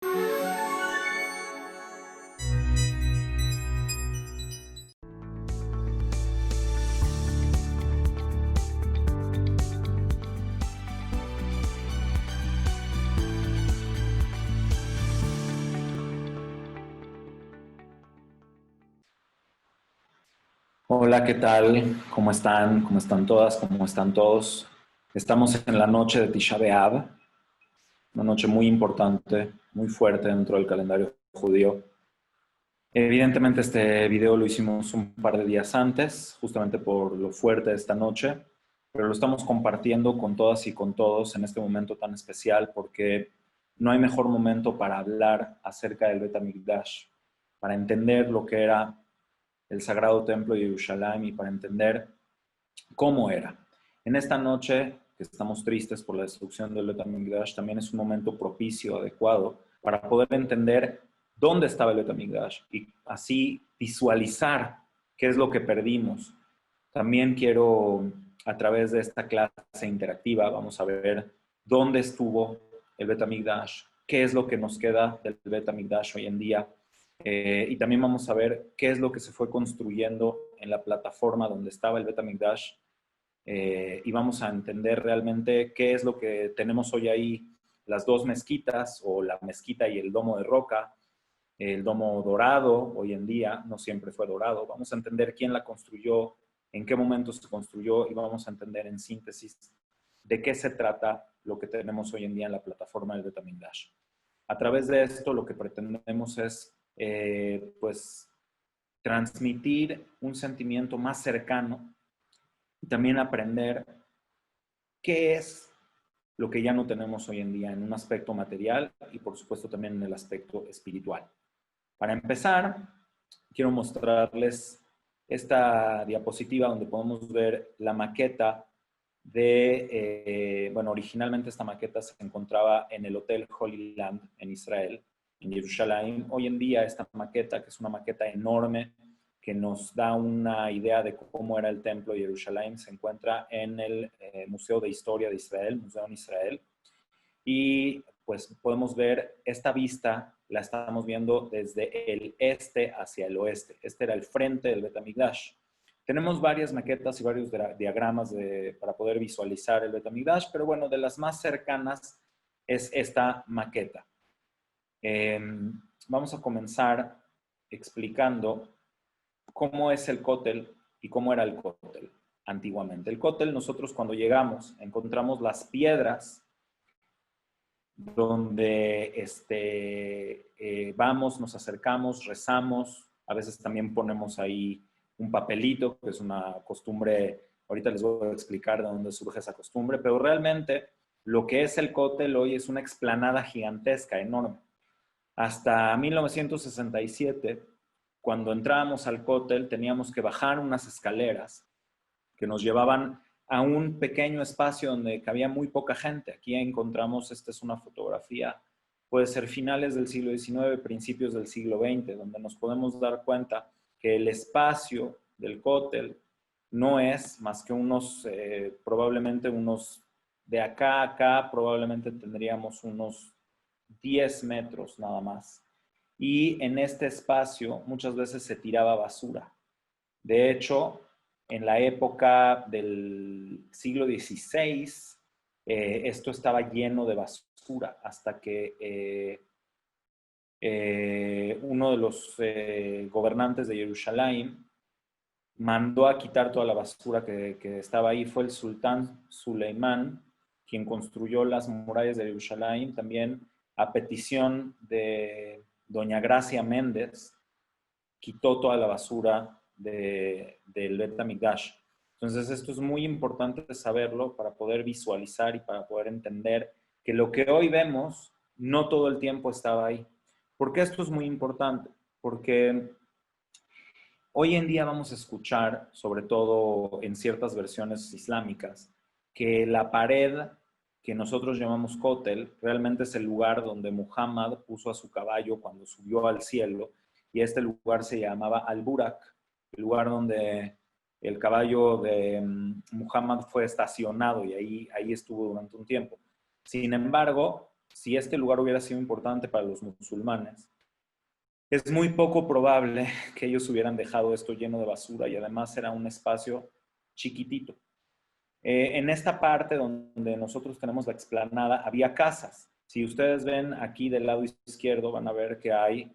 Hola, ¿qué tal? ¿Cómo están? ¿Cómo están todas? ¿Cómo están todos? Estamos en la noche de Tisha B'Av, una noche muy importante, muy fuerte dentro del calendario judío. Evidentemente este video lo hicimos un par de días antes, justamente por lo fuerte de esta noche, pero lo estamos compartiendo con todas y con todos en este momento tan especial porque no hay mejor momento para hablar acerca del Bet HaMikdash, para entender lo que era el Sagrado Templo de Jerusalén y para entender cómo era. En esta noche, que estamos tristes por la destrucción del Bet HaMikdash, también es un momento propicio, adecuado, para poder entender dónde estaba el Bet HaMikdash y así visualizar qué es lo que perdimos. También quiero, a través de esta clase interactiva, vamos a ver dónde estuvo el Bet HaMikdash, qué es lo que nos queda del Bet HaMikdash hoy en día, y también vamos a ver qué es lo que se fue construyendo en la plataforma donde estaba el Bet HaMikdash, y vamos a entender realmente qué es lo que tenemos hoy ahí, las dos mezquitas o la mezquita y el domo de roca, el domo dorado hoy en día, no siempre fue dorado. Vamos a entender quién la construyó, en qué momento se construyó y vamos a entender en síntesis de qué se trata lo que tenemos hoy en día en la plataforma del Bet HaMikdash. A través de esto lo que pretendemos es pues transmitir un sentimiento más cercano y también aprender qué es lo que ya no tenemos hoy en día en un aspecto material y por supuesto también en el aspecto espiritual. Para empezar, quiero mostrarles esta diapositiva donde podemos ver la maqueta bueno, originalmente esta maqueta se encontraba en el Hotel Holy Land en Israel, en Jerusalén. Hoy en día esta maqueta, que es una maqueta enorme, que nos da una idea de cómo era el templo de Jerusalén, se encuentra en el Museo de Historia de Israel, Museo en Israel. Y pues podemos ver esta vista, la estamos viendo desde el este hacia el oeste. Este era el frente del Bet HaMikdash. Tenemos varias maquetas y varios diagramas para poder visualizar el Bet HaMikdash, pero bueno, de las más cercanas es esta maqueta. Vamos a comenzar explicando cómo es el cótel y cómo era el cótel antiguamente. El cótel, nosotros cuando llegamos encontramos las piedras donde vamos, nos acercamos, rezamos, a veces también ponemos ahí un papelito, que es una costumbre, ahorita les voy a explicar de dónde surge esa costumbre, pero realmente lo que es el cótel hoy es una explanada gigantesca, enorme. Hasta 1967, cuando entrábamos al cótel, teníamos que bajar unas escaleras que nos llevaban a un pequeño espacio donde cabía muy poca gente. Aquí encontramos, esta es una fotografía, puede ser finales del siglo XIX, principios del siglo XX, donde nos podemos dar cuenta que el espacio del cótel no es más que probablemente unos, de acá a acá, probablemente tendríamos unos 10 metros nada más. Y en este espacio muchas veces se tiraba basura. De hecho, en la época del siglo XVI, esto estaba lleno de basura hasta que uno de los gobernantes de Jerusalén mandó a quitar toda la basura que estaba ahí. Fue el sultán Suleimán quien construyó las murallas de Jerusalén, también a petición de doña Gracia Méndez, quitó toda la basura del Bet HaMikdash. Entonces esto es muy importante saberlo para poder visualizar y para poder entender que lo que hoy vemos no todo el tiempo estaba ahí. ¿Por qué esto es muy importante? Porque hoy en día vamos a escuchar, sobre todo en ciertas versiones islámicas, que la pared que nosotros llamamos Kotel realmente es el lugar donde Muhammad puso a su caballo cuando subió al cielo, y este lugar se llamaba Al-Burak, el lugar donde el caballo de Muhammad fue estacionado y ahí estuvo durante un tiempo. Sin embargo, si este lugar hubiera sido importante para los musulmanes, es muy poco probable que ellos hubieran dejado esto lleno de basura y además era un espacio chiquitito. En esta parte donde nosotros tenemos la explanada había casas. Si ustedes ven aquí del lado izquierdo van a ver que hay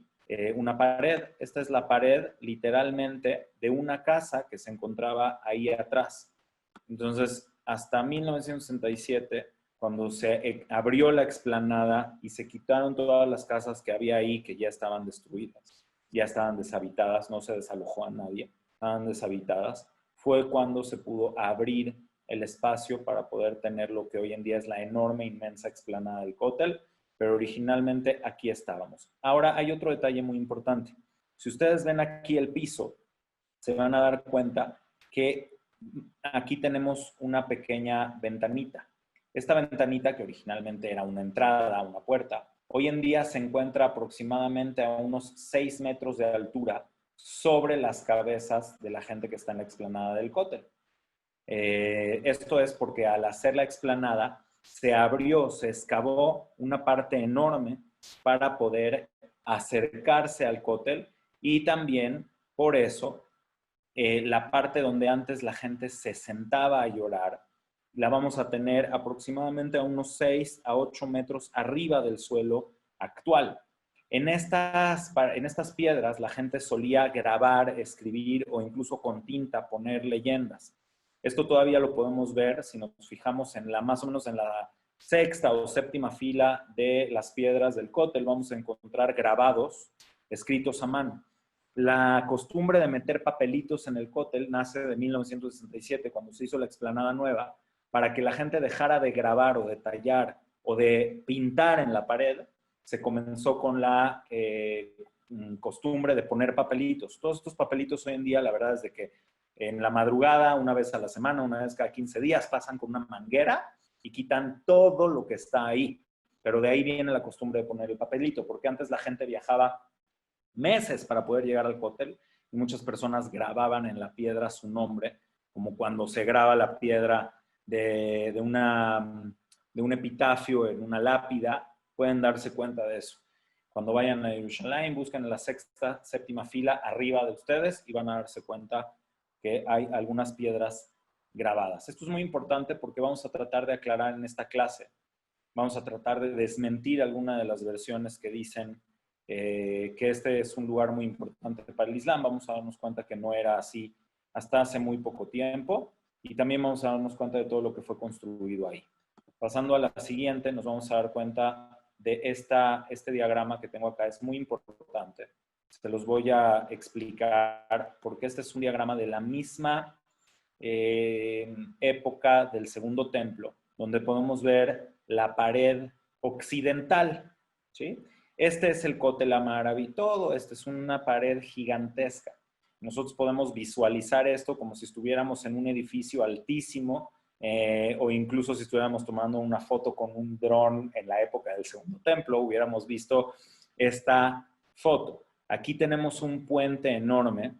una pared. Esta es la pared literalmente de una casa que se encontraba ahí atrás. Entonces, hasta 1967, cuando se abrió la explanada y se quitaron todas las casas que había ahí que ya estaban destruidas, ya estaban deshabitadas, no se desalojó a nadie, estaban deshabitadas, fue cuando se pudo abrir el espacio para poder tener lo que hoy en día es la enorme, inmensa explanada del Cótel, pero originalmente aquí estábamos. Ahora hay otro detalle muy importante. Si ustedes ven aquí el piso, se van a dar cuenta que aquí tenemos una pequeña ventanita. Esta ventanita, que originalmente era una entrada, una puerta, hoy en día se encuentra aproximadamente a unos 6 metros de altura sobre las cabezas de la gente que está en la explanada del Cótel. Esto es porque al hacer la explanada se abrió, se excavó una parte enorme para poder acercarse al Cótel y también por eso la parte donde antes la gente se sentaba a llorar, la vamos a tener aproximadamente a unos 6 a 8 metros arriba del suelo actual. En estas piedras la gente solía grabar, escribir o incluso con tinta poner leyendas. Esto todavía lo podemos ver si nos fijamos en más o menos en la sexta o séptima fila de las piedras del cótel. Vamos a encontrar grabados escritos a mano. La costumbre de meter papelitos en el cótel nace de 1967, cuando se hizo la explanada nueva, para que la gente dejara de grabar o de tallar o de pintar en la pared. Se comenzó con la costumbre de poner papelitos. Todos estos papelitos hoy en día, la verdad es de que en la madrugada, una vez a la semana, una vez cada 15 días, pasan con una manguera y quitan todo lo que está ahí. Pero de ahí viene la costumbre de poner el papelito, porque antes la gente viajaba meses para poder llegar al cótel y muchas personas grababan en la piedra su nombre, como cuando se graba la piedra de un epitafio en una lápida, pueden darse cuenta de eso. Cuando vayan a Jerusalén, busquen la sexta, séptima fila arriba de ustedes y van a darse cuenta que hay algunas piedras grabadas. Esto es muy importante porque vamos a tratar de aclarar en esta clase. Vamos a tratar de desmentir alguna de las versiones que dicen que este es un lugar muy importante para el Islam. Vamos a darnos cuenta que no era así hasta hace muy poco tiempo y también vamos a darnos cuenta de todo lo que fue construido ahí. Pasando a la siguiente, nos vamos a dar cuenta de este diagrama que tengo acá. Es muy importante. Se los voy a explicar porque este es un diagrama de la misma época del Segundo Templo, donde podemos ver la pared occidental, ¿sí? Este es el Kotel Amaraví, todo esto es una pared gigantesca. Nosotros podemos visualizar esto como si estuviéramos en un edificio altísimo o incluso si estuviéramos tomando una foto con un dron en la época del Segundo Templo, hubiéramos visto esta foto. Aquí tenemos un puente enorme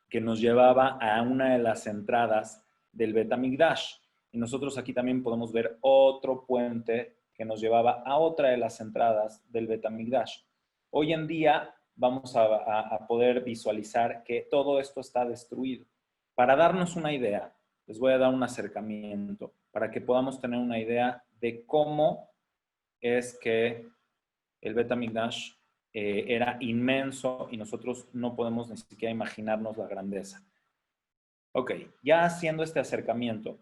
que nos llevaba a una de las entradas del Bet HaMikdash. Y nosotros aquí también podemos ver otro puente que nos llevaba a otra de las entradas del Bet HaMikdash. Hoy en día vamos a poder visualizar que todo esto está destruido. Para darnos una idea, les voy a dar un acercamiento para que podamos tener una idea de cómo es que el Bet HaMikdash era inmenso y nosotros no podemos ni siquiera imaginarnos la grandeza. Ok, ya haciendo este acercamiento,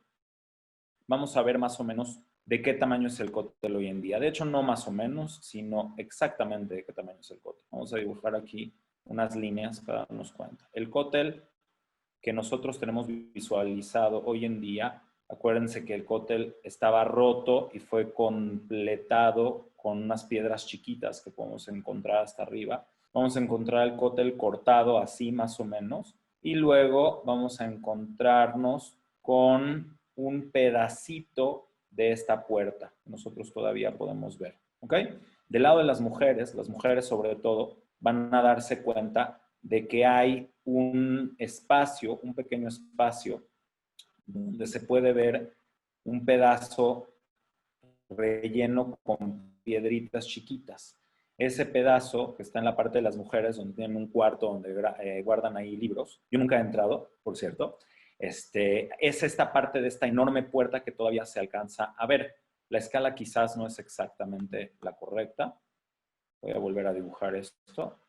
vamos a ver más o menos de qué tamaño es el cótel hoy en día. De hecho, no más o menos, sino exactamente de qué tamaño es el cótel. Vamos a dibujar aquí unas líneas para darnos cuenta. El cótel que nosotros tenemos visualizado hoy en día, acuérdense que el cótel estaba roto y fue completado con unas piedras chiquitas que podemos encontrar hasta arriba. Vamos a encontrar el cótel cortado así más o menos y luego vamos a encontrarnos con un pedacito de esta puerta. Nosotros todavía podemos ver, ¿ok? Del lado de las mujeres sobre todo, van a darse cuenta de que hay un espacio, un pequeño espacio, donde se puede ver un pedazo relleno con piedritas chiquitas. Ese pedazo que está en la parte de las mujeres, donde tienen un cuarto donde guardan ahí libros. Yo nunca he entrado, por cierto. Es esta parte de esta enorme puerta que todavía se alcanza a ver. La escala quizás no es exactamente la correcta. Voy a volver a dibujar esto.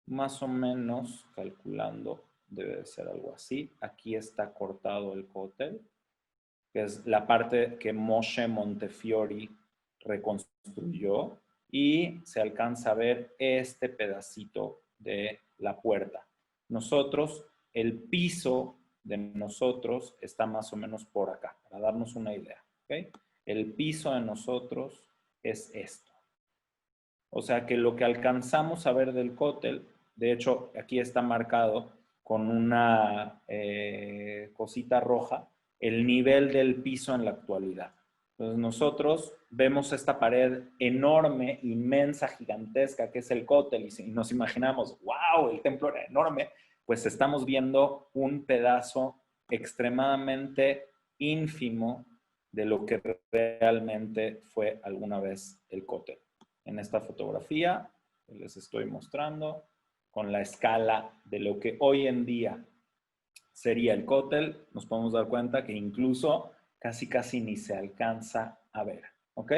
Más o menos, calculando, debe de ser algo así. Aquí está cortado el cótel, que es la parte que Moshe Montefiore reconstruyó, y se alcanza a ver este pedacito de la puerta. Nosotros, el piso de nosotros está más o menos por acá, para darnos una idea. ¿Okay? El piso de nosotros es esto. O sea que lo que alcanzamos a ver del cótel, de hecho aquí está marcado con una cosita roja, el nivel del piso en la actualidad. Entonces nosotros vemos esta pared enorme, inmensa, gigantesca que es el cótel, y si nos imaginamos, wow, el templo era enorme, pues estamos viendo un pedazo extremadamente ínfimo de lo que realmente fue alguna vez el cótel. En esta fotografía que les estoy mostrando, con la escala de lo que hoy en día sería el cótel, nos podemos dar cuenta que incluso casi ni se alcanza a ver. ¿Ok?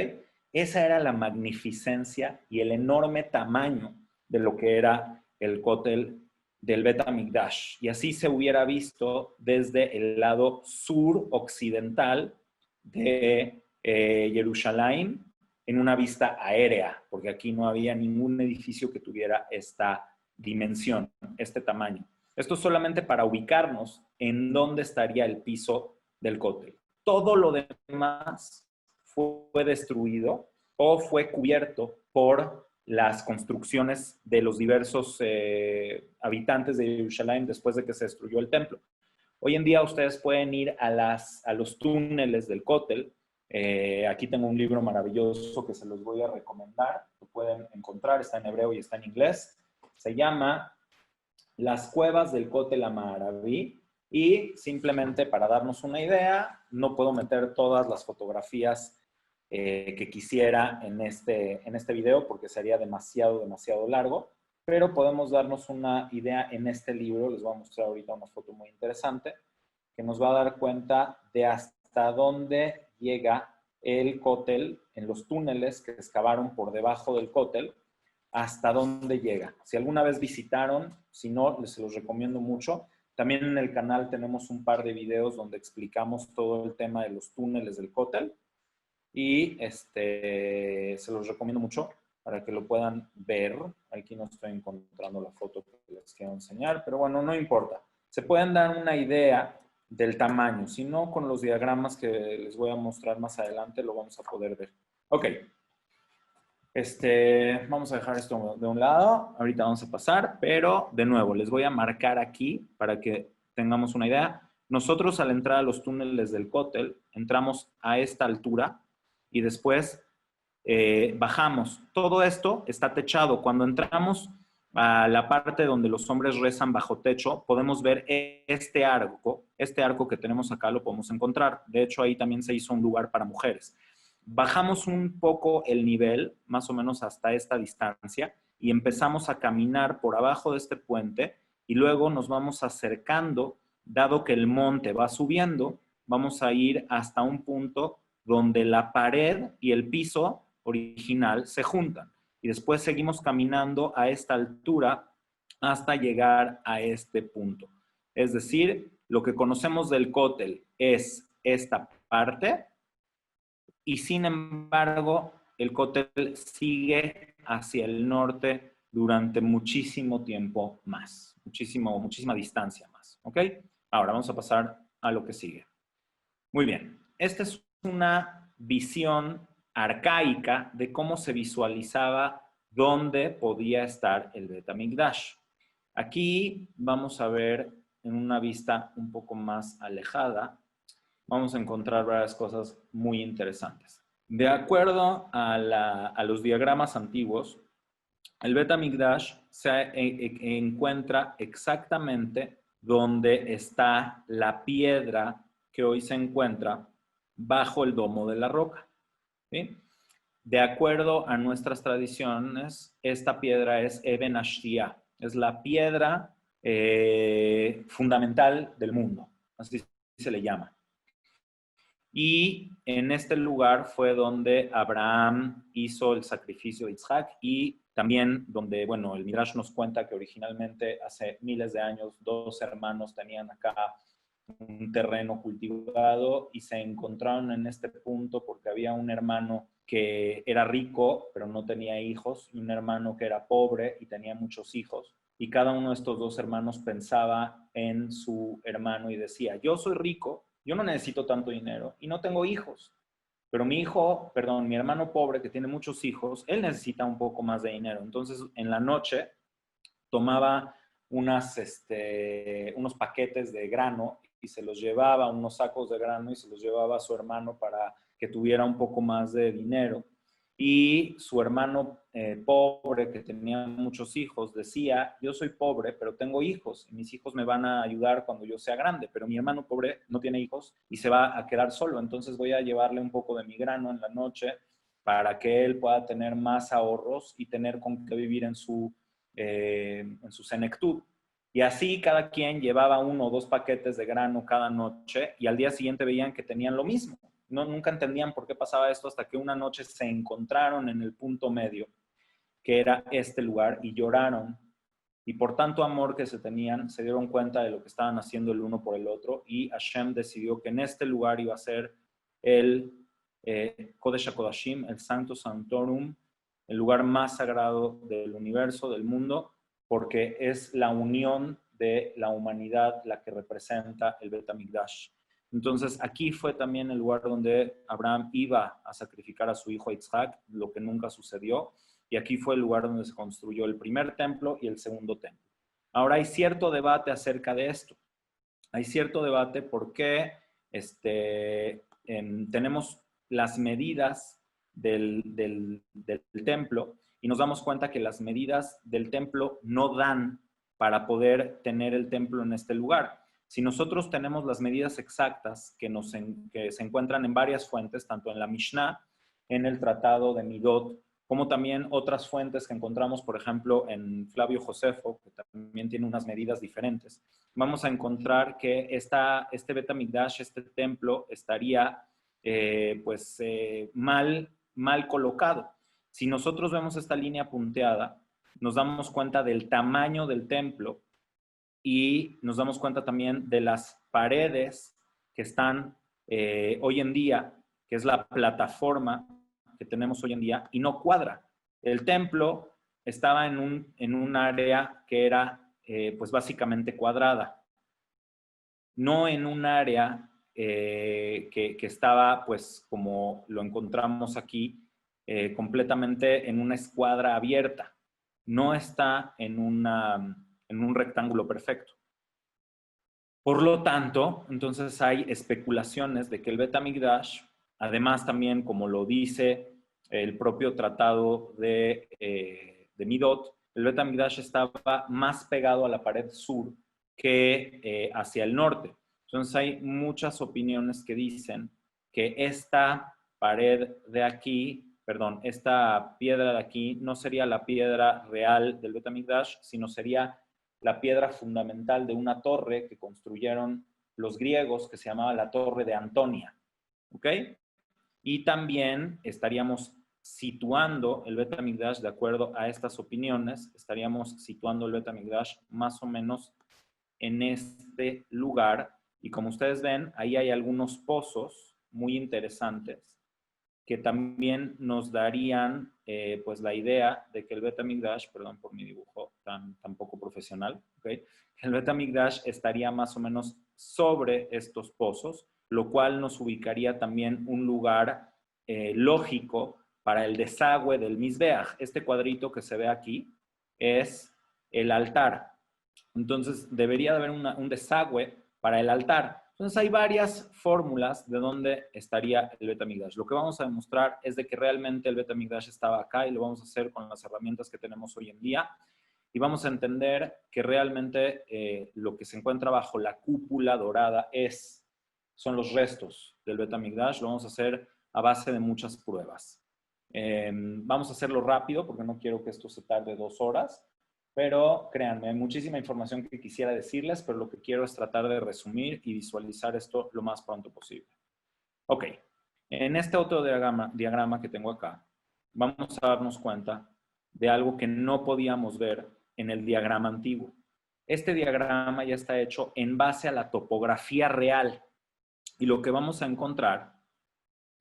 Esa era la magnificencia y el enorme tamaño de lo que era el cótel del Bet HaMikdash. Y así se hubiera visto desde el lado sur occidental de Jerusalén, en una vista aérea, porque aquí no había ningún edificio que tuviera esta dimensión, este tamaño. Esto solamente para ubicarnos en dónde estaría el piso del cótel. Todo lo demás fue destruido o fue cubierto por las construcciones de los diversos habitantes de Jerusalén después de que se destruyó el templo. Hoy en día ustedes pueden ir a los túneles del cótel. Aquí tengo un libro maravilloso que se los voy a recomendar. Lo pueden encontrar, está en hebreo y está en inglés. Se llama Las cuevas del Cótel Amaraví, y simplemente para darnos una idea, no puedo meter todas las fotografías que quisiera en este video porque sería demasiado largo, pero podemos darnos una idea en este libro. Les voy a mostrar ahorita una foto muy interesante que nos va a dar cuenta de hasta dónde llega el cótel en los túneles que excavaron por debajo del cótel, hasta dónde llega. Si alguna vez visitaron, si no, les los recomiendo mucho. También en el canal tenemos un par de videos donde explicamos todo el tema de los túneles del cótel, y se los recomiendo mucho para que lo puedan ver. Aquí no estoy encontrando la foto que les quiero enseñar, pero bueno, no importa. Se pueden dar una idea del tamaño. Si no, con los diagramas que les voy a mostrar más adelante lo vamos a poder ver. Ok. Vamos a dejar esto de un lado. Ahorita vamos a pasar, pero de nuevo, les voy a marcar aquí para que tengamos una idea. Nosotros al entrar a los túneles del cótel, entramos a esta altura y después bajamos. Todo esto está techado. Cuando entramos a la parte donde los hombres rezan bajo techo, podemos ver este arco que tenemos acá lo podemos encontrar. De hecho, ahí también se hizo un lugar para mujeres. Bajamos un poco el nivel, más o menos hasta esta distancia, y empezamos a caminar por abajo de este puente, y luego nos vamos acercando, dado que el monte va subiendo, vamos a ir hasta un punto donde la pared y el piso original se juntan. Y después seguimos caminando a esta altura hasta llegar a este punto. Es decir, lo que conocemos del cótel es esta parte, y sin embargo, el cótel sigue hacia el norte durante muchísimo tiempo más, muchísima distancia más. ¿Ok? Ahora vamos a pasar a lo que sigue. Muy bien, esta es una visión arcaica de cómo se visualizaba dónde podía estar el Bet HaMikdash. Aquí vamos a ver en una vista un poco más alejada, vamos a encontrar varias cosas muy interesantes. De acuerdo a los diagramas antiguos, el Bet HaMikdash se encuentra exactamente donde está la piedra que hoy se encuentra bajo el domo de la roca. ¿Sí? de acuerdo a nuestras tradiciones, esta piedra es Eben Ashtia, es la piedra fundamental del mundo, así se le llama. Y en este lugar fue donde Abraham hizo el sacrificio de Isaac y también donde, bueno, el Midrash nos cuenta que originalmente hace miles de años 2 hermanos tenían acá un terreno cultivado y se encontraron en este punto porque había un hermano que era rico pero no tenía hijos y un hermano que era pobre y tenía muchos hijos. Y cada uno de estos 2 hermanos pensaba en su hermano y decía, yo soy rico, yo no necesito tanto dinero y no tengo hijos, pero mi hermano pobre que tiene muchos hijos, él necesita un poco más de dinero. Entonces, en la noche tomaba unos paquetes de grano y se los llevaba, unos sacos de grano y se los llevaba a su hermano para que tuviera un poco más de dinero. Y su hermano pobre, que tenía muchos hijos, decía, yo soy pobre, pero tengo hijos, y mis hijos me van a ayudar cuando yo sea grande, pero mi hermano pobre no tiene hijos y se va a quedar solo, entonces voy a llevarle un poco de mi grano en la noche para que él pueda tener más ahorros y tener con qué vivir en su senectud. Y así cada quien llevaba 1 o 2 paquetes de grano cada noche y al día siguiente veían que tenían lo mismo. No, nunca entendían por qué pasaba esto hasta que una noche se encontraron en el punto medio, que era este lugar, y lloraron. Y por tanto amor que se tenían, se dieron cuenta de lo que estaban haciendo el uno por el otro y Hashem decidió que en este lugar iba a ser el Kodesh HaKodashim, el Sancto Sanctorum, el lugar más sagrado del universo, del mundo, porque es la unión de la humanidad la que representa el Bet HaMikdash. Entonces, aquí fue también el lugar donde Abraham iba a sacrificar a su hijo Isaac, lo que nunca sucedió, y aquí fue el lugar donde se construyó el primer templo y el segundo templo. Ahora hay cierto debate acerca de esto. Hay cierto debate porque tenemos las medidas del templo y nos damos cuenta que las medidas del templo no dan para poder tener el templo en este lugar. Si nosotros tenemos las medidas exactas que se encuentran en varias fuentes, tanto en la Mishnah, en el Tratado de Midot, como también otras fuentes que encontramos, por ejemplo, en Flavio Josefo, que también tiene unas medidas diferentes, vamos a encontrar que este Bet HaMikdash, este templo, estaría mal colocado. Si nosotros vemos esta línea punteada, nos damos cuenta del tamaño del templo y nos damos cuenta también de las paredes que están hoy en día, que es la plataforma que tenemos hoy en día, y no cuadra. El templo estaba en un área que era pues básicamente cuadrada, no en un área que estaba pues como lo encontramos aquí, completamente en una escuadra abierta. No está en un rectángulo perfecto. Por lo tanto, entonces hay especulaciones de que el Bet HaMikdash, además también como lo dice el propio tratado de Midot, el Bet HaMikdash estaba más pegado a la pared sur que hacia el norte. Entonces hay muchas opiniones que dicen que esta pared de aquí, perdón, esta piedra de aquí no sería la piedra real del Bet HaMikdash, sino sería la piedra fundamental de una torre que construyeron los griegos que se llamaba la Torre de Antonia. ¿Ok? Y también estaríamos situando el Bet HaMikdash, de acuerdo a estas opiniones, estaríamos situando el Bet HaMikdash más o menos en este lugar. Y como ustedes ven, ahí hay algunos pozos muy interesantes que también nos darían pues la idea de que el Bet HaMikdash, perdón por mi dibujo tan poco profesional, ¿okay? El Bet HaMikdash estaría más o menos sobre estos pozos, lo cual nos ubicaría también un lugar lógico para el desagüe del Mizbeach. Este cuadrito que se ve aquí es el altar. Entonces debería de haber un desagüe para el altar. Entonces hay varias fórmulas de dónde estaría el Bet HaMikdash. Lo que vamos a demostrar es de que realmente el Bet HaMikdash estaba acá y lo vamos a hacer con las herramientas que tenemos hoy en día. Y vamos a entender que realmente lo que se encuentra bajo la cúpula dorada son los restos del Bet HaMikdash. Lo vamos a hacer a base de muchas pruebas. Vamos a hacerlo rápido porque no quiero que esto se tarde 2 horas, pero créanme, hay muchísima información que quisiera decirles, pero lo que quiero es tratar de resumir y visualizar esto lo más pronto posible. Ok, en este otro diagrama que tengo acá, vamos a darnos cuenta de algo que no podíamos ver en el diagrama antiguo. Este diagrama ya está hecho en base a la topografía real y lo que vamos a encontrar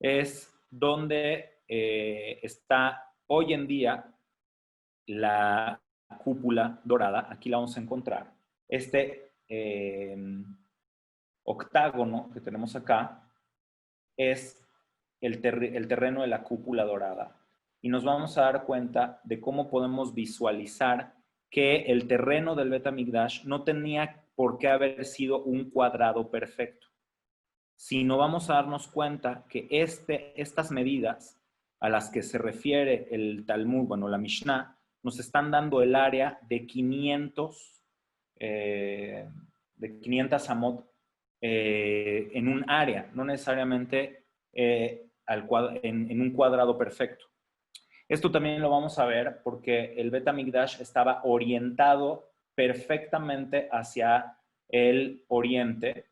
es donde está hoy en día la cúpula dorada. Aquí la vamos a encontrar. Este octágono que tenemos acá es el terreno de la cúpula dorada. Y nos vamos a dar cuenta de cómo podemos visualizar que el terreno del Bet HaMikdash no tenía por qué haber sido un cuadrado perfecto, sino vamos a darnos cuenta que estas medidas a las que se refiere el Talmud, bueno, la Mishnah, nos están dando el área de 500 amot en un área, no necesariamente en un cuadrado perfecto. Esto también lo vamos a ver porque el Bet HaMikdash estaba orientado perfectamente hacia el oriente,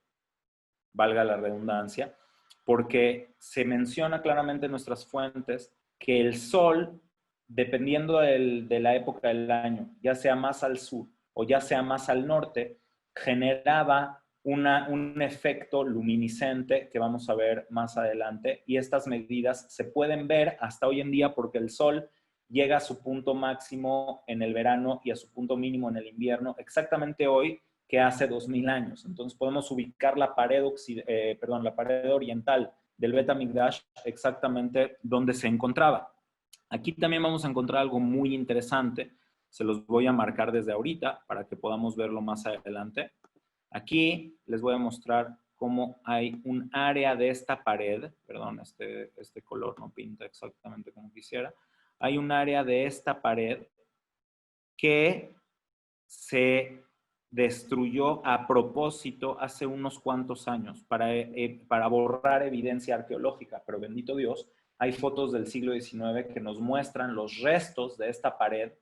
valga la redundancia, porque se menciona claramente en nuestras fuentes que el sol, dependiendo de la época del año, ya sea más al sur o ya sea más al norte, generaba un efecto luminiscente que vamos a ver más adelante, y estas medidas se pueden ver hasta hoy en día porque el sol llega a su punto máximo en el verano y a su punto mínimo en el invierno, exactamente hoy que hace 2000 años. Entonces podemos ubicar la pared oriental del Bet HaMikdash exactamente donde se encontraba. Aquí también vamos a encontrar algo muy interesante. Se los voy a marcar desde ahorita para que podamos verlo más adelante. Aquí les voy a mostrar cómo hay un área de esta pared, perdón, este color no pinta exactamente como quisiera. Hay un área de esta pared que se destruyó a propósito hace unos cuantos años para borrar evidencia arqueológica, pero bendito Dios, hay fotos del siglo XIX que nos muestran los restos de esta pared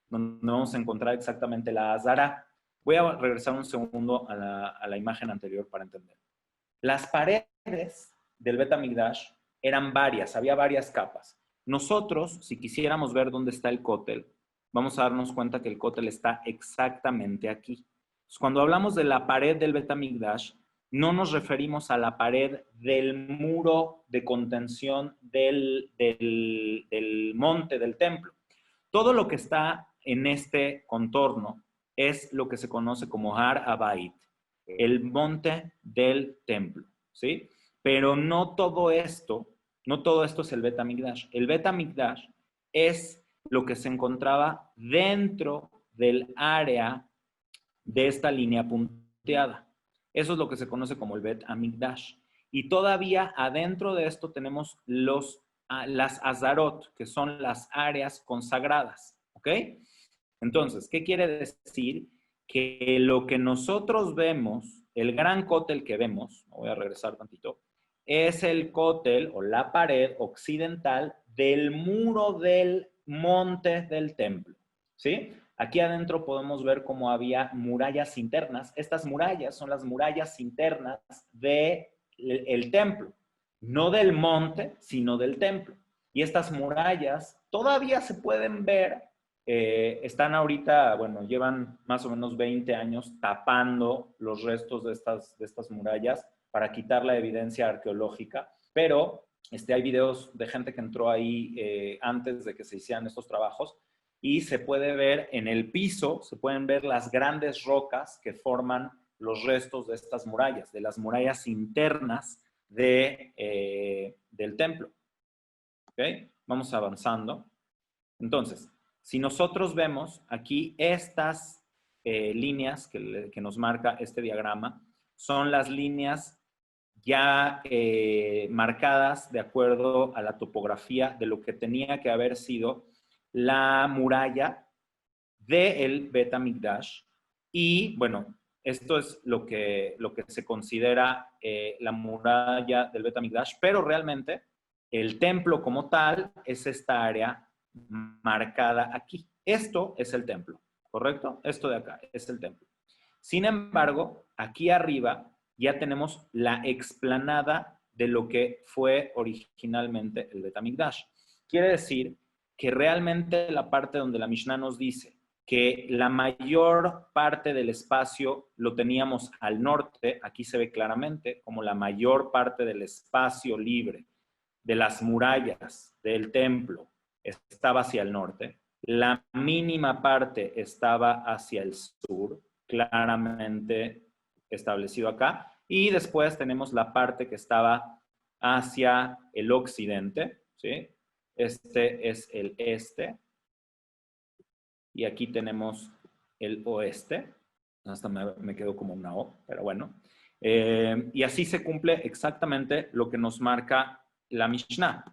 donde vamos a encontrar exactamente la Azara. Voy a regresar un segundo a la imagen anterior para entender. Las paredes del Bet HaMikdash eran varias, había varias capas. Nosotros, si quisiéramos ver dónde está el cótel, vamos a darnos cuenta que el cótel está exactamente aquí. Entonces, cuando hablamos de la pared del Bet HaMikdash, no nos referimos a la pared del muro de contención del monte del templo. Todo lo que está en este contorno es lo que se conoce como Har Habayit, el monte del templo, ¿sí? Pero no todo esto es el Bet HaMikdash. El Bet HaMikdash es lo que se encontraba dentro del área de esta línea punteada. Eso es lo que se conoce como el Bet HaMikdash. Y todavía adentro de esto tenemos las Azarot, que son las áreas consagradas, ¿ok? Entonces, ¿qué quiere decir? Que lo que nosotros vemos, el gran cótel que vemos, voy a regresar tantito, es el cótel o la pared occidental del muro del monte del templo, ¿sí? Aquí adentro podemos ver cómo había murallas internas. Estas murallas son las murallas internas del templo, no del monte, sino del templo. Y estas murallas todavía se pueden ver. Están ahorita, bueno, llevan más o menos 20 años tapando los restos de estas murallas para quitar la evidencia arqueológica, pero hay videos de gente que entró ahí antes de que se hicieran estos trabajos, y se puede ver en el piso, se pueden ver las grandes rocas que forman los restos de estas murallas, de las murallas internas del templo. ¿Okay? Vamos avanzando. Entonces, si nosotros vemos aquí estas líneas que nos marca este diagrama, son las líneas ya marcadas de acuerdo a la topografía de lo que tenía que haber sido la muralla del Bet HaMikdash. Y bueno, esto es lo que se considera la muralla del Bet HaMikdash, pero realmente El templo como tal es esta área marcada aquí. Esto es el templo, ¿correcto? Esto de acá es el templo. Sin embargo, aquí arriba ya tenemos la explanada de lo que fue originalmente el Bet HaMikdash. Quiere decir que realmente la parte donde la Mishnah nos dice que la mayor parte del espacio lo teníamos al norte, aquí se ve claramente como la mayor parte del espacio libre de las murallas del templo estaba hacia el norte, la mínima parte estaba hacia el sur, claramente establecido acá, y después tenemos la parte que estaba hacia el occidente, ¿sí? Este es el este, y aquí tenemos el oeste, hasta me quedó como una O, pero bueno. Y así se cumple exactamente lo que nos marca la Mishnah,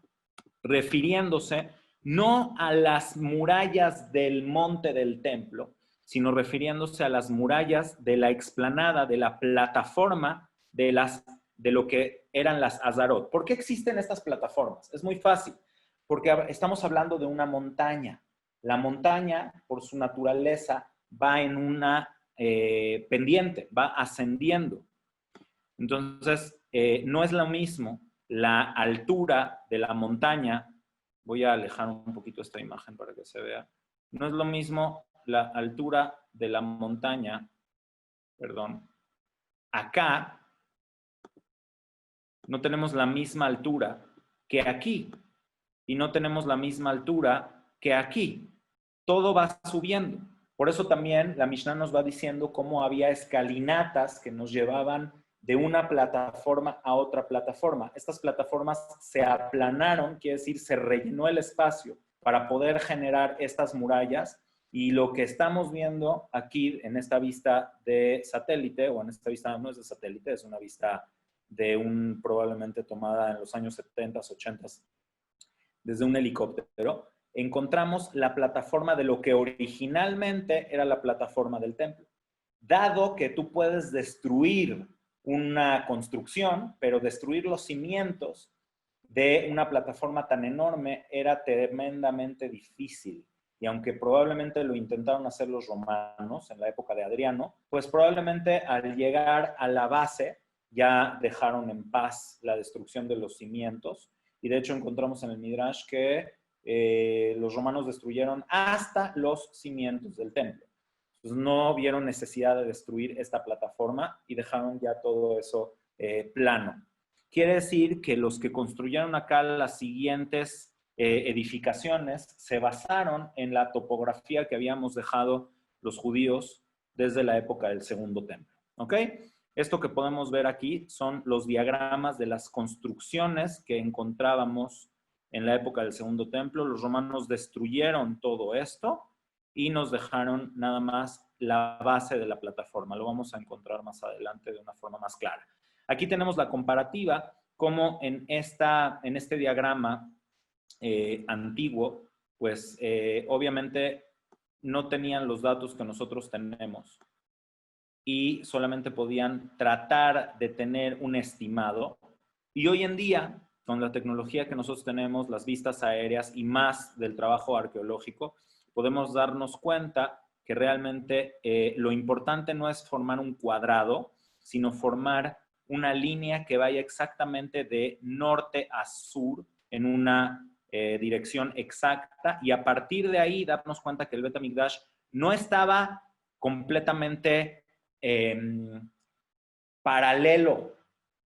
refiriéndose no a las murallas del monte del templo, sino refiriéndose a las murallas de la explanada, de la plataforma de lo que eran las Azarot. ¿Por qué existen estas plataformas? Es muy fácil, porque estamos hablando de una montaña. La montaña, por su naturaleza, va en una pendiente, va ascendiendo. Entonces, no es lo mismo la altura de la montaña. Voy a alejar un poquito esta imagen para que se vea. No es lo mismo la altura de la montaña, perdón. Acá no tenemos la misma altura que aquí y no tenemos la misma altura que aquí. Todo va subiendo. Por eso también la Mishnah nos va diciendo cómo había escalinatas que nos llevaban de una plataforma a otra plataforma. Estas plataformas se aplanaron, quiere decir, se rellenó el espacio para poder generar estas murallas. Y lo que estamos viendo aquí en esta vista de satélite, o en esta vista no es de satélite, es una vista de probablemente tomada en los años 70, 80, desde un helicóptero, encontramos la plataforma de lo que originalmente era la plataforma del templo. Dado que tú puedes destruir una construcción, pero destruir los cimientos de una plataforma tan enorme era tremendamente difícil. Y aunque probablemente lo intentaron hacer los romanos en la época de Adriano, pues probablemente al llegar a la base ya dejaron en paz la destrucción de los cimientos. Y de hecho encontramos en el Midrash que los romanos destruyeron hasta los cimientos del templo. Entonces no vieron necesidad de destruir esta plataforma y dejaron ya todo eso plano. Quiere decir que los que construyeron acá las siguientes edificaciones se basaron en la topografía que habíamos dejado los judíos desde la época del Segundo Templo. ¿Ok? Esto que podemos ver aquí son los diagramas de las construcciones que encontrábamos en la época del Segundo Templo. Los romanos destruyeron todo esto y nos dejaron nada más la base de la plataforma. Lo vamos a encontrar más adelante de una forma más clara. Aquí tenemos la comparativa, como en este diagrama antiguo, pues obviamente no tenían los datos que nosotros tenemos y solamente podían tratar de tener un estimado. Y hoy en día, con la tecnología que nosotros tenemos, las vistas aéreas y más del trabajo arqueológico, podemos darnos cuenta que realmente lo importante no es formar un cuadrado, sino formar una línea que vaya exactamente de norte a sur en una dirección exacta, y a partir de ahí darnos cuenta que el Bet HaMikdash no estaba completamente paralelo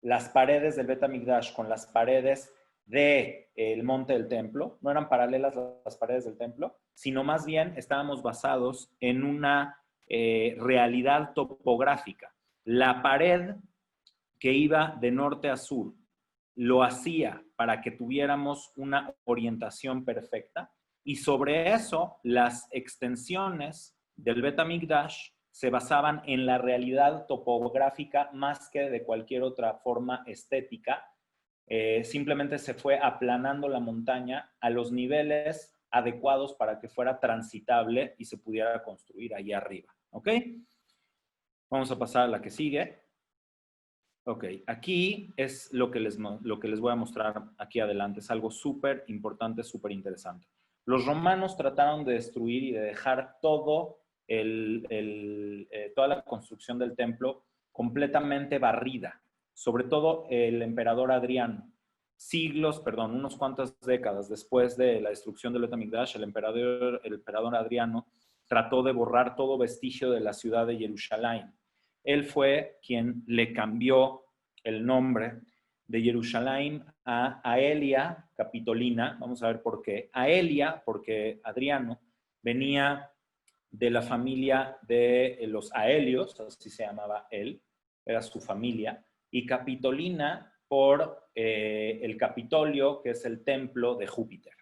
las paredes del Bet HaMikdash con las paredes del monte del templo, no eran paralelas las paredes del templo, sino más bien estábamos basados en una realidad topográfica. La pared que iba de norte a sur lo hacía para que tuviéramos una orientación perfecta, y sobre eso las extensiones del Bet HaMikdash se basaban en la realidad topográfica más que de cualquier otra forma estética. Simplemente se fue aplanando la montaña a los niveles adecuados para que fuera transitable y se pudiera construir ahí arriba. ¿Ok? Vamos a pasar a la que sigue. Ok, aquí es lo que les voy a mostrar aquí adelante. Es algo súper importante, súper interesante. Los romanos trataron de destruir y de dejar toda la construcción del templo completamente barrida. Sobre todo el emperador Adriano. Unos cuantas décadas después de la destrucción del Bet HaMikdash, el emperador Adriano trató de borrar todo vestigio de la ciudad de Jerusalén. Él fue quien le cambió el nombre de Jerusalén a Aelia Capitolina. Vamos a ver por qué. Aelia, porque Adriano venía de la familia de los Aelios, así se llamaba él, era su familia, y Capitolina por el Capitolio, que es el templo de Júpiter.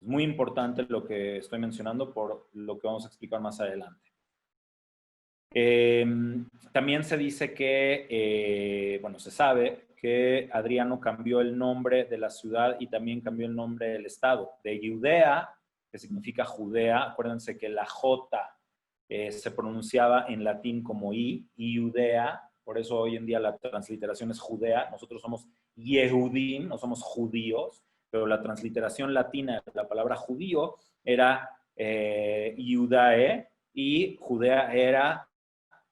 Es muy importante lo que estoy mencionando por lo que vamos a explicar más adelante. También se dice que, se sabe que Adriano cambió el nombre de la ciudad y también cambió el nombre del estado. De Judea, que significa Judea, acuérdense que la J se pronunciaba en latín como I, y Judea, por eso hoy en día la transliteración es Judea. Nosotros somos Yehudim, no somos judíos, pero la transliteración latina de la palabra judío era Judae, y Judea era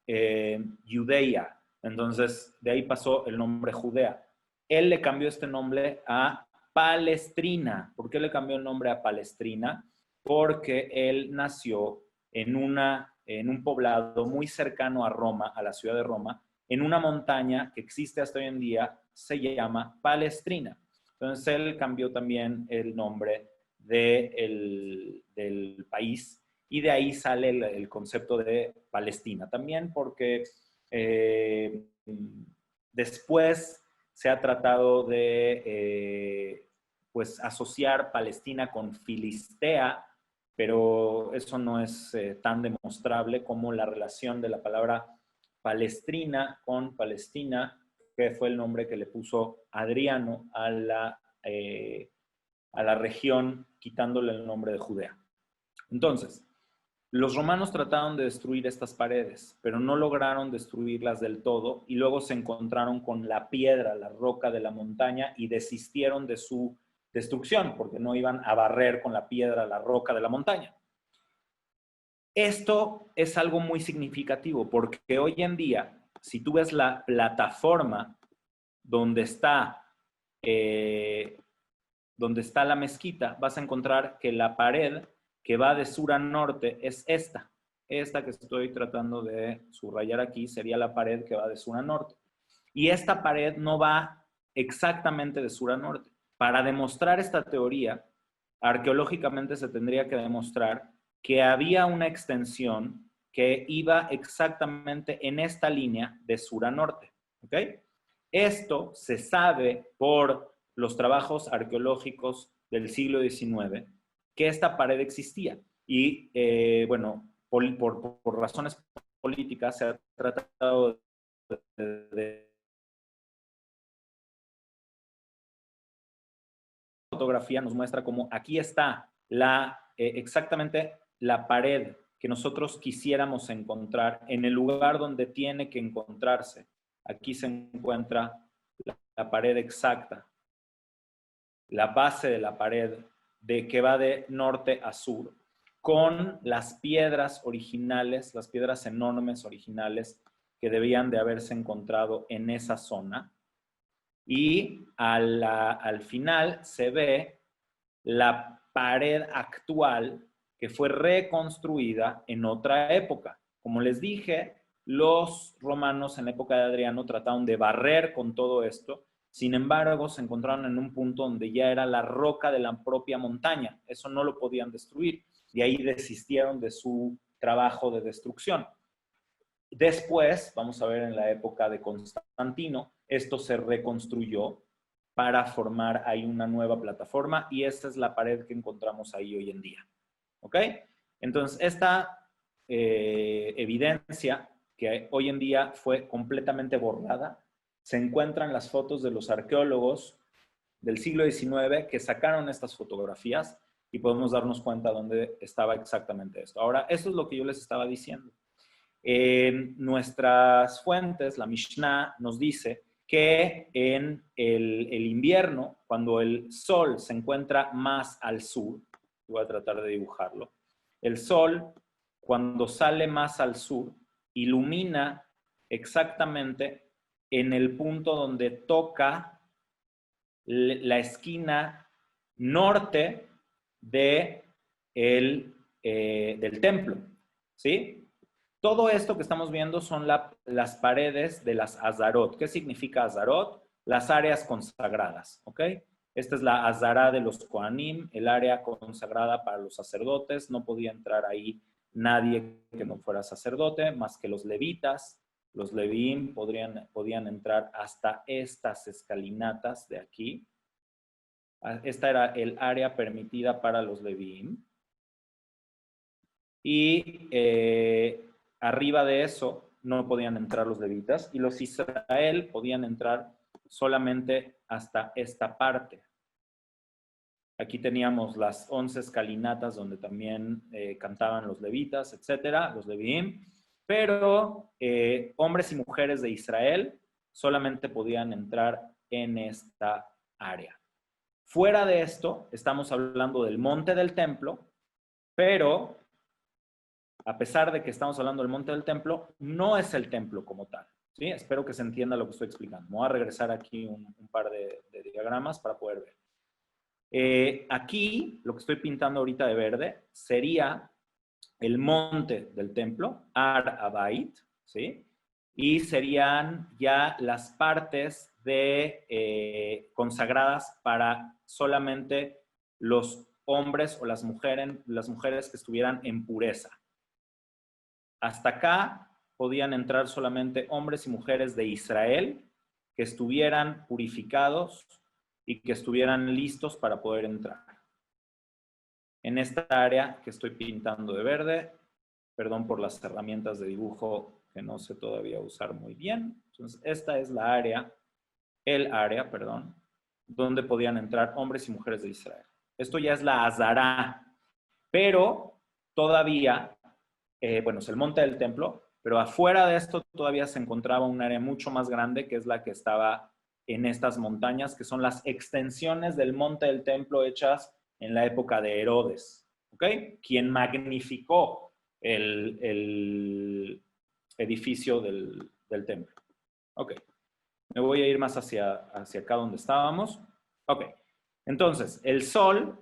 Judea. Entonces, de ahí pasó el nombre Judea. Él le cambió este nombre a Palestrina. ¿Por qué le cambió el nombre a Palestrina? Porque él nació en un poblado muy cercano a Roma, a la ciudad de Roma, en una montaña que existe hasta hoy en día, se llama Palestrina. Entonces, él cambió también el nombre del país, y de ahí sale el concepto de Palestina. También porque después se ha tratado de asociar Palestina con Filistea, pero eso no es tan demostrable como la relación de la palabra Palestrina con Palestina, que fue el nombre que le puso Adriano a la región, quitándole el nombre de Judea. Entonces, los romanos trataron de destruir estas paredes, pero no lograron destruirlas del todo, y luego se encontraron con la piedra, la roca de la montaña, y desistieron de su destrucción, porque no iban a barrer con la piedra la roca de la montaña. Esto es algo muy significativo, porque hoy en día, si tú ves la plataforma donde está la mezquita, vas a encontrar que la pared que va de sur a norte es esta. Esta que estoy tratando de subrayar aquí sería la pared que va de sur a norte. Y esta pared no va exactamente de sur a norte. Para demostrar esta teoría, arqueológicamente se tendría que demostrar que había una extensión que iba exactamente en esta línea de sur a norte. ¿Ok? Esto se sabe por los trabajos arqueológicos del siglo XIX, que esta pared existía. Y por razones políticas se ha tratado de fotografía nos muestra como aquí está exactamente la pared que nosotros quisiéramos encontrar en el lugar donde tiene que encontrarse. Aquí se encuentra la pared exacta, la base de la pared que va de norte a sur, con las piedras originales, las piedras enormes originales que debían de haberse encontrado en esa zona. Y al final se ve la pared actual que fue reconstruida en otra época. Como les dije, los romanos en la época de Adriano trataron de barrer con todo esto. Sin embargo, se encontraron en un punto donde ya era la roca de la propia montaña. Eso no lo podían destruir. Y ahí desistieron de su trabajo de destrucción. Después, vamos a ver en la época de Constantino, esto se reconstruyó para formar ahí una nueva plataforma, y esta es la pared que encontramos ahí hoy en día. ¿Ok? Entonces, esta evidencia que hoy en día fue completamente borrada, se encuentran las fotos de los arqueólogos del siglo XIX que sacaron estas fotografías, y podemos darnos cuenta dónde estaba exactamente esto. Ahora, esto es lo que yo les estaba diciendo. Nuestras fuentes, la Mishnah, nos dice que en el invierno, cuando el sol se encuentra más al sur, voy a tratar de dibujarlo, el sol, cuando sale más al sur, ilumina exactamente en el punto donde toca la esquina norte del templo, ¿sí? Todo esto que estamos viendo son las paredes de las Azarot. ¿Qué significa Azarot? Las áreas consagradas, ¿ok? Esta es la Azará de los Kohanim, el área consagrada para los sacerdotes. No podía entrar ahí nadie que no fuera sacerdote, más que los levitas. Los levín podían entrar hasta estas escalinatas de aquí. Esta era el área permitida para los levín. Y arriba de eso no podían entrar los levitas y los Israel podían entrar solamente hasta esta parte. Aquí teníamos las 11 escalinatas donde también cantaban los levitas, etcétera, los leviim, pero hombres y mujeres de Israel solamente podían entrar en esta área. Fuera de esto, estamos hablando del monte del templo, pero a pesar de que estamos hablando del monte del templo, no es el templo como tal, ¿sí? Espero que se entienda lo que estoy explicando. Voy a regresar aquí un par de diagramas para poder ver. Aquí, lo que estoy pintando ahorita de verde, sería el monte del templo, Ar Abait, ¿sí? Y serían ya las partes consagradas para solamente los hombres o las mujeres que estuvieran en pureza. Hasta acá podían entrar solamente hombres y mujeres de Israel que estuvieran purificados y que estuvieran listos para poder entrar. En esta área que estoy pintando de verde, perdón por las herramientas de dibujo que no sé todavía usar muy bien. Entonces, esta es el área, donde podían entrar hombres y mujeres de Israel. Esto ya es la Azará, pero todavía, bueno, es el monte del templo, pero afuera de esto todavía se encontraba un área mucho más grande, que es la que estaba en estas montañas, que son las extensiones del monte del templo hechas en la época de Herodes, ¿ok? Quien magnificó el edificio del templo. Ok, me voy a ir más hacia acá donde estábamos. Ok, entonces, el sol,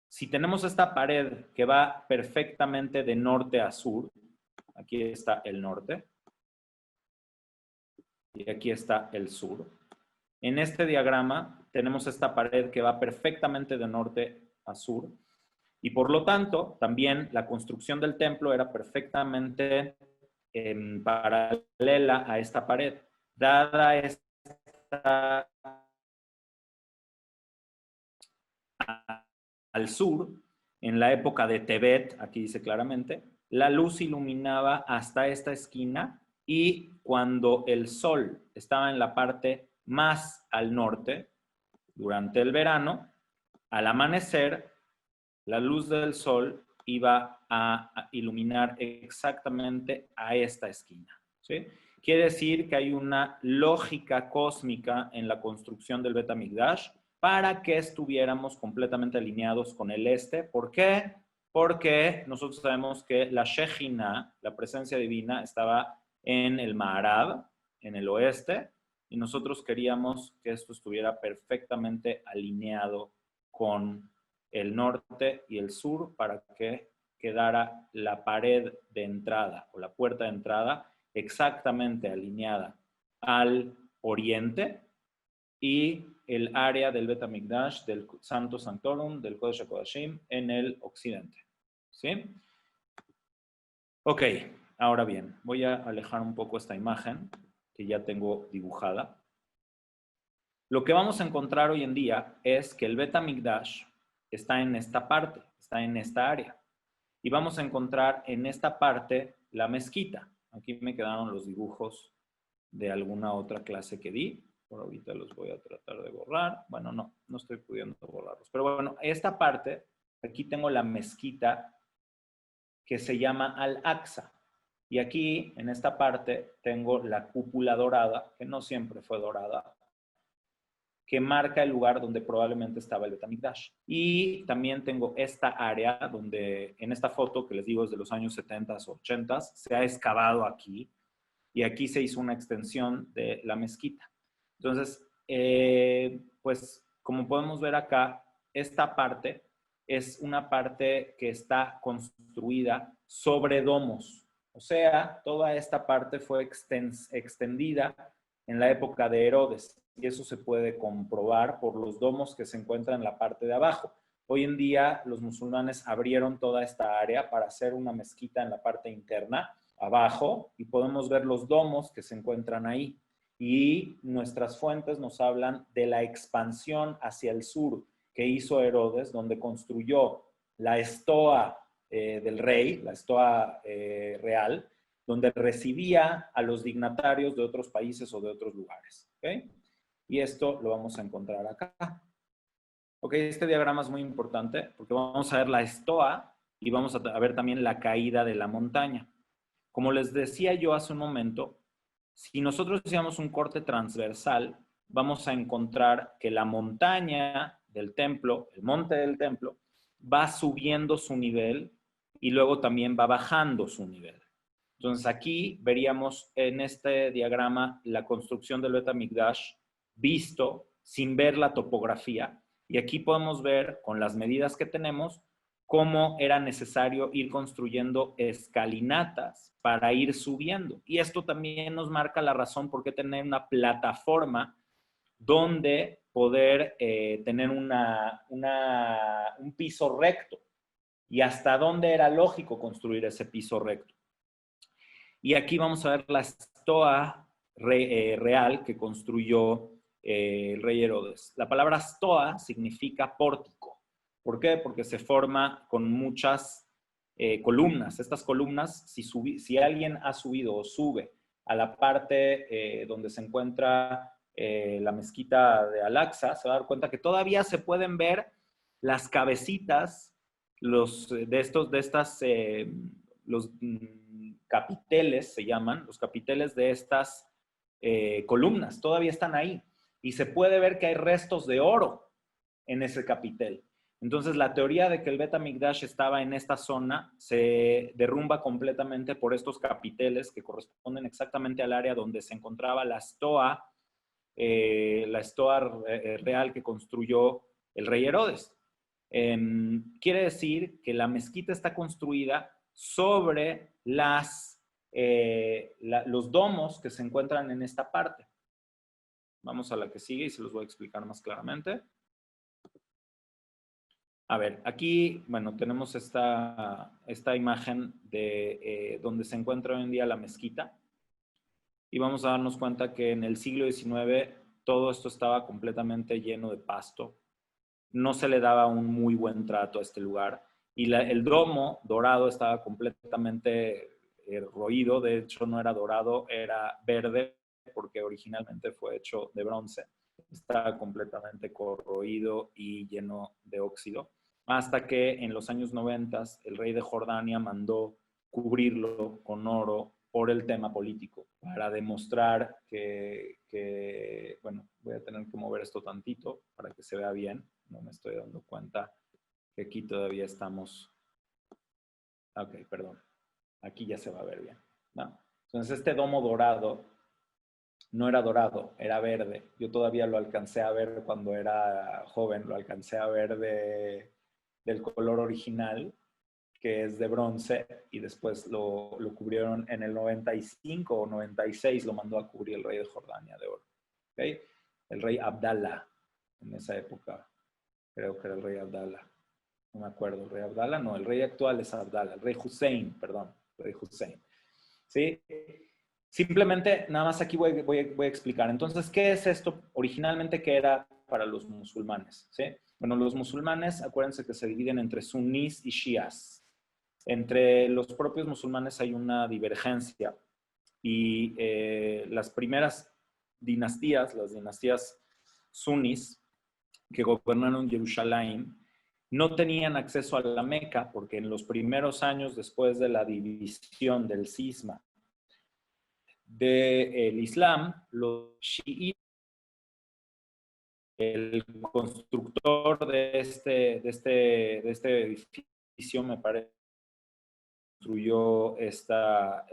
si tenemos esta pared que va perfectamente de norte a sur, aquí está el norte, y aquí está el sur. En este diagrama tenemos esta pared que va perfectamente de norte a sur, y por lo tanto, también la construcción del templo era perfectamente paralela a esta pared. Dada esta al sur, en la época de Tebet, aquí dice claramente, la luz iluminaba hasta esta esquina y cuando el sol estaba en la parte más al norte, durante el verano, al amanecer, la luz del sol iba a iluminar exactamente a esta esquina, ¿sí? Quiere decir que hay una lógica cósmica en la construcción del Bet HaMikdash para que estuviéramos completamente alineados con el este. ¿Por qué? Porque nosotros sabemos que la Shejina, la presencia divina, estaba en el Maharab, en el oeste, y nosotros queríamos que esto estuviera perfectamente alineado con el norte y el sur para que quedara la pared de entrada o la puerta de entrada exactamente alineada al oriente y el área del Bet HaMikdash, del Santo Sanctorum, del Kodesh HaKodashim en el occidente. ¿Sí? Ok, ahora bien, voy a alejar un poco esta imagen que ya tengo dibujada. Lo que vamos a encontrar hoy en día es que el Bet HaMikdash está en esta parte, está en esta área. Y vamos a encontrar en esta parte la mezquita. Aquí me quedaron los dibujos de alguna otra clase que di. Por ahorita los voy a tratar de borrar. Bueno, no estoy pudiendo borrarlos. Pero bueno, esta parte, aquí tengo la mezquita que se llama Al-Aqsa. Y aquí, en esta parte, tengo la cúpula dorada, que no siempre fue dorada, que marca el lugar donde probablemente estaba el Betamigdash. Y también tengo esta área donde, en esta foto que les digo es de los años 70 o 80, se ha excavado aquí y aquí se hizo una extensión de la mezquita. Entonces, pues como podemos ver acá, esta parte es una parte que está construida sobre domos. O sea, toda esta parte fue extendida en la época de Herodes y eso se puede comprobar por los domos que se encuentran en la parte de abajo. Hoy en día los musulmanes abrieron toda esta área para hacer una mezquita en la parte interna, abajo, y podemos ver los domos que se encuentran ahí. Y nuestras fuentes nos hablan de la expansión hacia el sur que hizo Herodes, donde construyó la estoa del rey, la estoa real, donde recibía a los dignatarios de otros países o de otros lugares. ¿Okay? Y esto lo vamos a encontrar acá. Ok, este diagrama es muy importante porque vamos a ver la estoa y vamos a ver también la caída de la montaña. Como les decía yo hace un momento, si nosotros hiciéramos un corte transversal, vamos a encontrar que la montaña del templo, el monte del templo, va subiendo su nivel y luego también va bajando su nivel. Entonces aquí veríamos en este diagrama la construcción del Bet HaMikdash visto sin ver la topografía. Y aquí podemos ver con las medidas que tenemos cómo era necesario ir construyendo escalinatas para ir subiendo. Y esto también nos marca la razón por qué tener una plataforma donde poder tener un piso recto y hasta dónde era lógico construir ese piso recto. Y aquí vamos a ver la estoa real que construyó el rey Herodes. La palabra stoa significa pórtico. ¿Por qué? Porque se forma con muchas columnas. Estas columnas, si alguien ha subido o sube a la parte donde se encuentra la mezquita de Al-Aqsa, se va a dar cuenta que todavía se pueden ver las cabecitas los capiteles, se llaman, los capiteles de estas columnas, todavía están ahí. Y se puede ver que hay restos de oro en ese capitel. Entonces, la teoría de que el Bet HaMikdash estaba en esta zona se derrumba completamente por estos capiteles que corresponden exactamente al área donde se encontraba la estoa real que construyó el rey Herodes. Quiere decir que la mezquita está construida sobre los domos que se encuentran en esta parte. Vamos a la que sigue y se los voy a explicar más claramente. A ver, aquí, bueno, tenemos esta imagen de donde se encuentra hoy en día la mezquita. Y vamos a darnos cuenta que en el siglo XIX todo esto estaba completamente lleno de pasto. No se le daba un muy buen trato a este lugar. Y el domo dorado estaba completamente roído. De hecho, no era dorado, era verde, porque originalmente fue hecho de bronce. Estaba completamente corroído y lleno de óxido. Hasta que en los años 90 el rey de Jordania mandó cubrirlo con oro por el tema político, para demostrar bueno, voy a tener que mover esto tantito para que se vea bien. No me estoy dando cuenta que aquí todavía estamos. Ok, perdón. Aquí ya se va a ver bien, ¿no? Entonces este domo dorado no era dorado, era verde. Yo todavía lo alcancé a ver cuando era joven, lo alcancé a ver del color original, que es de bronce, y después lo cubrieron en el 95 o 96, lo mandó a cubrir el rey de Jordania de oro. ¿Okay? El rey Abdallah, en esa época, creo que era el rey Abdallah. No me acuerdo, el rey Abdallah, no, el rey actual es Abdallah, el rey Hussein, perdón, el rey Hussein. ¿Sí? Simplemente, nada más aquí voy a explicar. Entonces, ¿qué es esto? Originalmente, ¿qué era para los musulmanes? ¿Sí? Bueno, los musulmanes, acuérdense que se dividen entre sunís y shias. Entre los propios musulmanes hay una divergencia y las primeras dinastías, las dinastías sunís que gobernaron Jerusalén, no tenían acceso a la Meca porque en los primeros años después de la división del cisma del Islam, los chiíes, el constructor de este edificio, me parece, construyó esta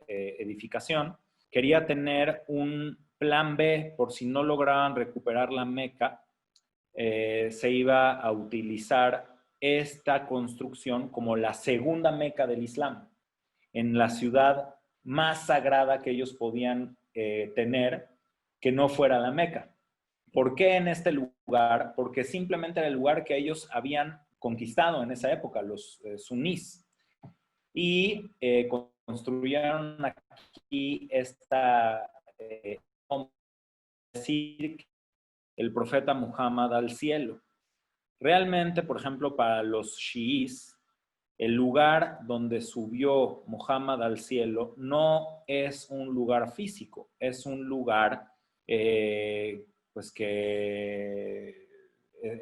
edificación, quería tener un plan B por si no lograban recuperar la Meca, se iba a utilizar esta construcción como la segunda Meca del Islam, en la ciudad más sagrada que ellos podían tener, que no fuera la Meca. ¿Por qué en este lugar? Porque simplemente era el lugar que ellos habían conquistado en esa época, los sunís. Y construyeron aquí decir el profeta Muhammad al cielo. Realmente, por ejemplo, para los chiíes, el lugar donde subió Muhammad al cielo no es un lugar físico, es un lugar pues que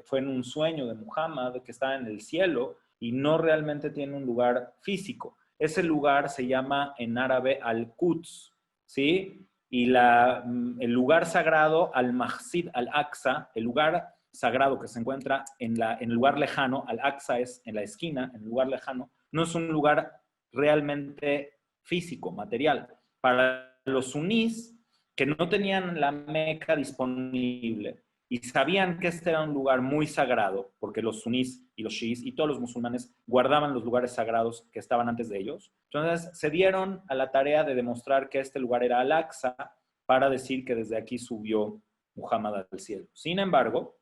fue en un sueño de Muhammad que estaba en el cielo y no realmente tiene un lugar físico. Ese lugar se llama en árabe Al-Quds, ¿sí? Y el lugar sagrado, Al-Masjid Al-Aqsa, el lugar sagrado que se encuentra en el lugar lejano, Al-Aqsa es en la esquina, en el lugar lejano, no es un lugar realmente físico, material. Para los sunís, que no tenían la Meca disponible y sabían que este era un lugar muy sagrado, porque los sunís y los chiís y todos los musulmanes guardaban los lugares sagrados que estaban antes de ellos. Entonces se dieron a la tarea de demostrar que este lugar era Al-Aqsa para decir que desde aquí subió Muhammad al cielo. Sin embargo,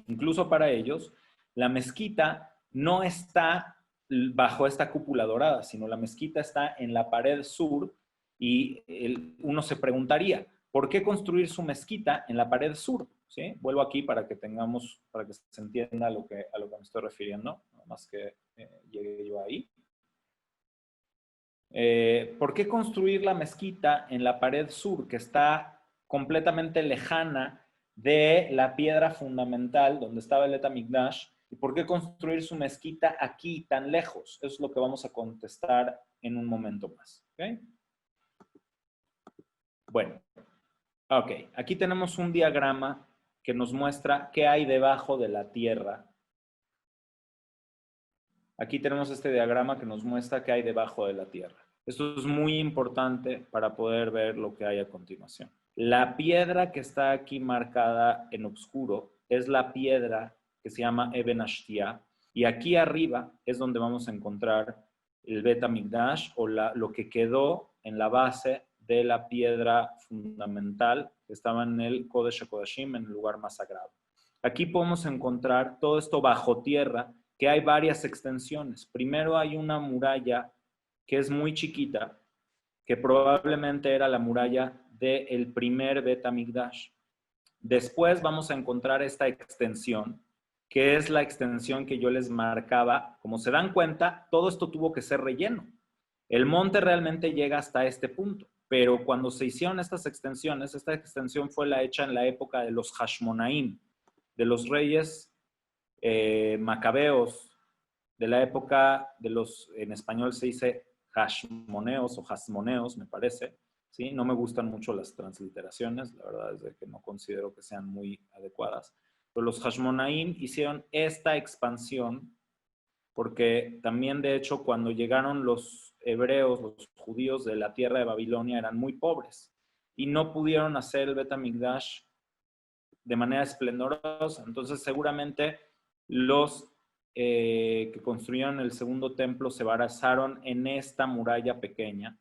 incluso para ellos, la mezquita no está bajo esta cúpula dorada, sino la mezquita está en la pared sur y uno se preguntaría, ¿por qué construir su mezquita en la pared sur? ¿Sí? Vuelvo aquí para que para que se entienda a lo que me estoy refiriendo, nada más que llegue yo ahí. ¿Por qué construir la mezquita en la pared sur, que está completamente lejana de la piedra fundamental donde estaba el Bet HaMikdash? ¿Y por qué construir su mezquita aquí, tan lejos? Eso es lo que vamos a contestar en un momento más. ¿Okay? Bueno, ok. Aquí tenemos un diagrama que nos muestra qué hay debajo de la tierra. Aquí tenemos este diagrama que nos muestra qué hay debajo de la tierra. Esto es muy importante para poder ver lo que hay a continuación. La piedra que está aquí marcada en oscuro es la piedra que se llama Eben Ashtia, y aquí arriba es donde vamos a encontrar el Bet HaMikdash o lo que quedó en la base de la piedra fundamental que estaba en el Kodesh HaKodashim, en el lugar más sagrado. Aquí podemos encontrar todo esto bajo tierra, que hay varias extensiones. Primero hay una muralla que es muy chiquita, que probablemente era la muralla del primer Bet HaMikdash. Después vamos a encontrar esta extensión, que es la extensión que yo les marcaba. Como se dan cuenta, todo esto tuvo que ser relleno. El monte realmente llega hasta este punto, pero cuando se hicieron estas extensiones, esta extensión fue la hecha en la época de los Hashmonaim, de los reyes macabeos, de la época de los, en español se dice hashmoneos o hasmoneos, me parece. ¿Sí? No me gustan mucho las transliteraciones, la verdad es que no considero que sean muy adecuadas. Pero los Hashmonaim hicieron esta expansión porque también, de hecho, cuando llegaron los hebreos, los judíos de la tierra de Babilonia, eran muy pobres y no pudieron hacer el Bet HaMikdash de manera esplendorosa. Entonces, seguramente los que construyeron el segundo templo se basaron en esta muralla pequeña,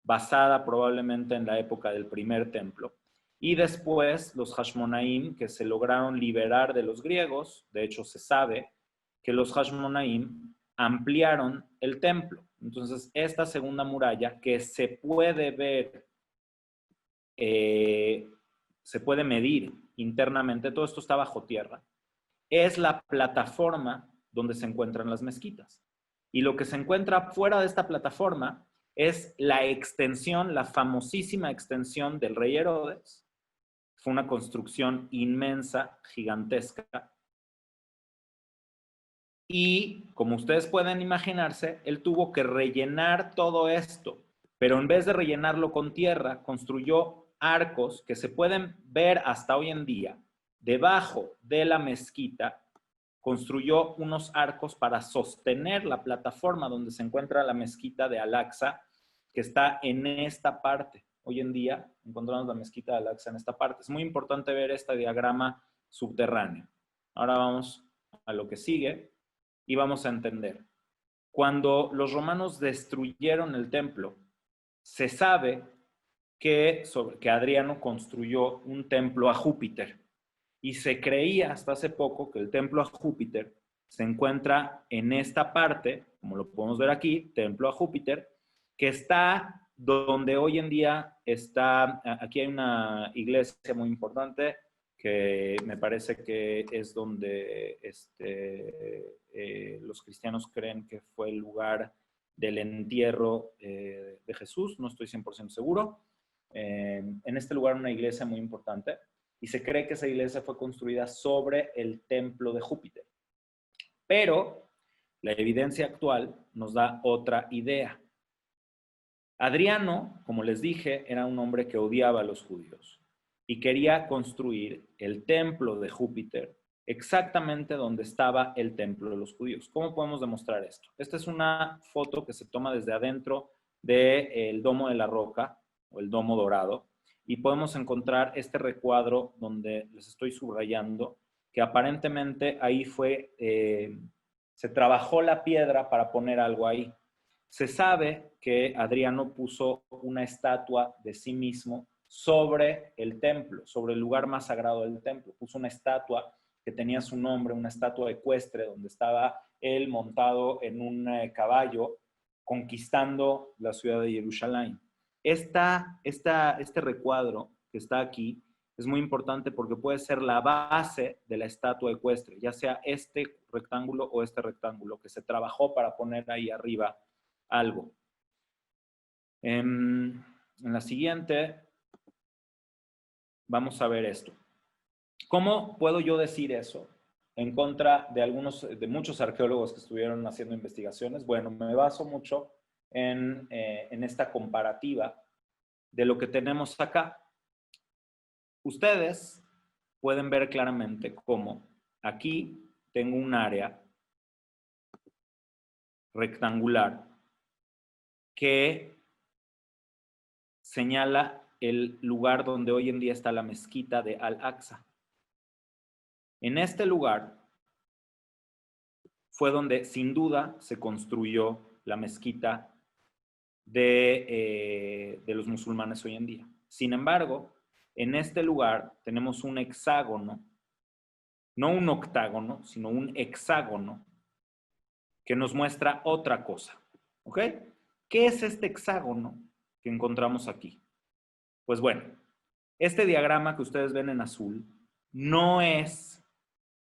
basada probablemente en la época del primer templo. Y después los Hashmonaim, que se lograron liberar de los griegos, de hecho se sabe que los Hashmonaim ampliaron el templo. Entonces, esta segunda muralla que se puede ver, se puede medir internamente, todo esto está bajo tierra, es la plataforma donde se encuentran las mezquitas. Y lo que se encuentra fuera de esta plataforma es la extensión, la famosísima extensión del rey Herodes. Fue una construcción inmensa, gigantesca, Y como ustedes pueden imaginarse, él tuvo que rellenar todo esto, pero en vez de rellenarlo con tierra, construyó arcos que se pueden ver hasta hoy en día. Debajo de la mezquita, construyó unos arcos para sostener la plataforma donde se encuentra la mezquita de Al-Aqsa, que está en esta parte. Hoy en día encontramos la mezquita de Al-Aqsa en esta parte. Es muy importante ver este diagrama subterráneo. Ahora vamos a lo que sigue y vamos a entender. Cuando los romanos destruyeron el templo, se sabe que Adriano construyó un templo a Júpiter. Y se creía hasta hace poco que el templo a Júpiter se encuentra en esta parte, como lo podemos ver aquí, templo a Júpiter, que está donde hoy en día está, aquí hay una iglesia muy importante, que me parece que es donde los cristianos creen que fue el lugar del entierro de Jesús, no estoy 100% seguro. En este lugar una iglesia muy importante, y se cree que esa iglesia fue construida sobre el templo de Júpiter. Pero la evidencia actual nos da otra idea. Adriano, como les dije, era un hombre que odiaba a los judíos y quería construir el templo de Júpiter exactamente donde estaba el templo de los judíos. ¿Cómo podemos demostrar esto? Esta es una foto que se toma desde adentro del Domo de la Roca, o el Domo Dorado, y podemos encontrar este recuadro donde les estoy subrayando, que aparentemente ahí fue, se trabajó la piedra para poner algo ahí. Se sabe que Adriano puso una estatua de sí mismo sobre el templo, sobre el lugar más sagrado del templo. Puso una estatua que tenía su nombre, una estatua ecuestre, donde estaba él montado en un caballo conquistando la ciudad de Jerusalén. Este recuadro que está aquí es muy importante porque puede ser la base de la estatua ecuestre, ya sea este rectángulo o este rectángulo que se trabajó para poner ahí arriba algo. En la siguiente vamos a ver esto. ¿Cómo puedo yo decir eso en contra de muchos arqueólogos que estuvieron haciendo investigaciones? Bueno, me baso mucho en esta comparativa de lo que tenemos acá. Ustedes pueden ver claramente cómo aquí tengo un área rectangular que señala el lugar donde hoy en día está la mezquita de Al-Aqsa. En este lugar fue donde sin duda se construyó la mezquita de los musulmanes hoy en día. Sin embargo, en este lugar tenemos un hexágono, no un octágono, sino un hexágono que nos muestra otra cosa. ¿Ok? ¿Qué es este hexágono que encontramos aquí? Pues bueno, este diagrama que ustedes ven en azul no es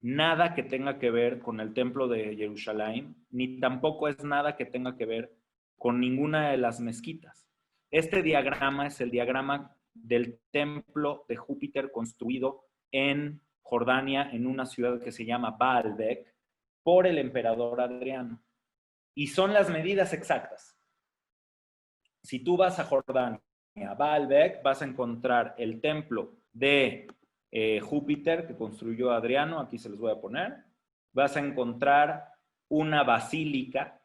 nada que tenga que ver con el templo de Jerusalén, ni tampoco es nada que tenga que ver con ninguna de las mezquitas. Este diagrama es el diagrama del templo de Júpiter construido en Jordania, en una ciudad que se llama Baalbek, por el emperador Adriano. Y son las medidas exactas. Si tú vas a Jordania, a Baalbek, vas a encontrar el templo de Júpiter que construyó Adriano, aquí se los voy a poner. Vas a encontrar una basílica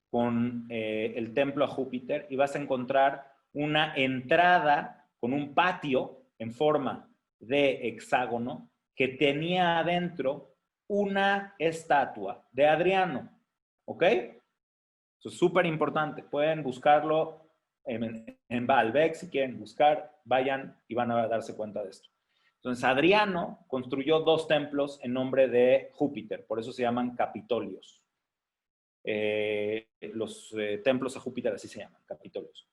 con el templo a Júpiter y vas a encontrar una entrada con un patio en forma de hexágono que tenía adentro una estatua de Adriano. ¿Ok? Eso es súper importante. Pueden buscarlo en Baalbek, si quieren buscar, vayan y van a darse cuenta de esto. Entonces, Adriano construyó 2 templos en nombre de Júpiter, por eso se llaman Capitolios. Los templos a Júpiter así se llaman, Capitolios.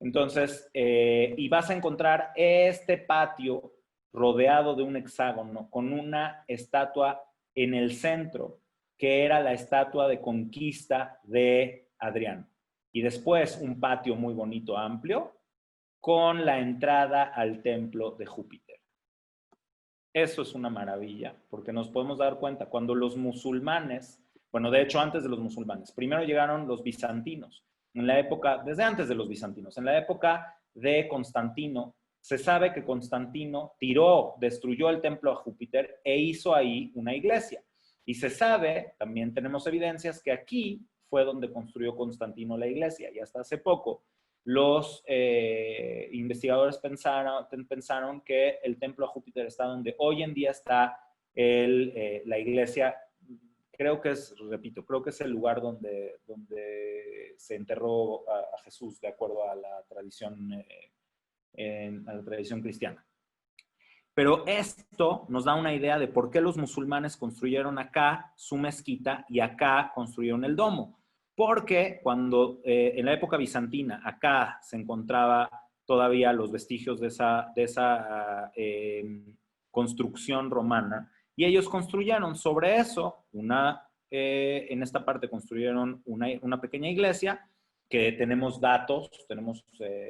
Entonces, y vas a encontrar este patio rodeado de un hexágono con una estatua en el centro, que era la estatua de conquista de Adriano. Y después un patio muy bonito, amplio, con la entrada al templo de Júpiter. Eso es una maravilla, porque nos podemos dar cuenta, cuando los musulmanes Bueno, de hecho, antes de los musulmanes. Primero llegaron los bizantinos. En la época, desde antes de los bizantinos, en la época de Constantino, se sabe que Constantino destruyó el templo a Júpiter e hizo ahí una iglesia. Y se sabe, también tenemos evidencias, que aquí fue donde construyó Constantino la iglesia. Y hasta hace poco los investigadores pensaron que el templo a Júpiter está donde hoy en día está la iglesia. Creo que es, repito, creo que es el lugar donde se enterró a Jesús, de acuerdo a la tradición, a la tradición cristiana. Pero esto nos da una idea de por qué los musulmanes construyeron acá su mezquita y acá construyeron el domo. Porque cuando en la época bizantina acá se encontraba todavía los vestigios de esa construcción romana, y ellos construyeron sobre eso en esta parte construyeron una pequeña iglesia, que tenemos datos, tenemos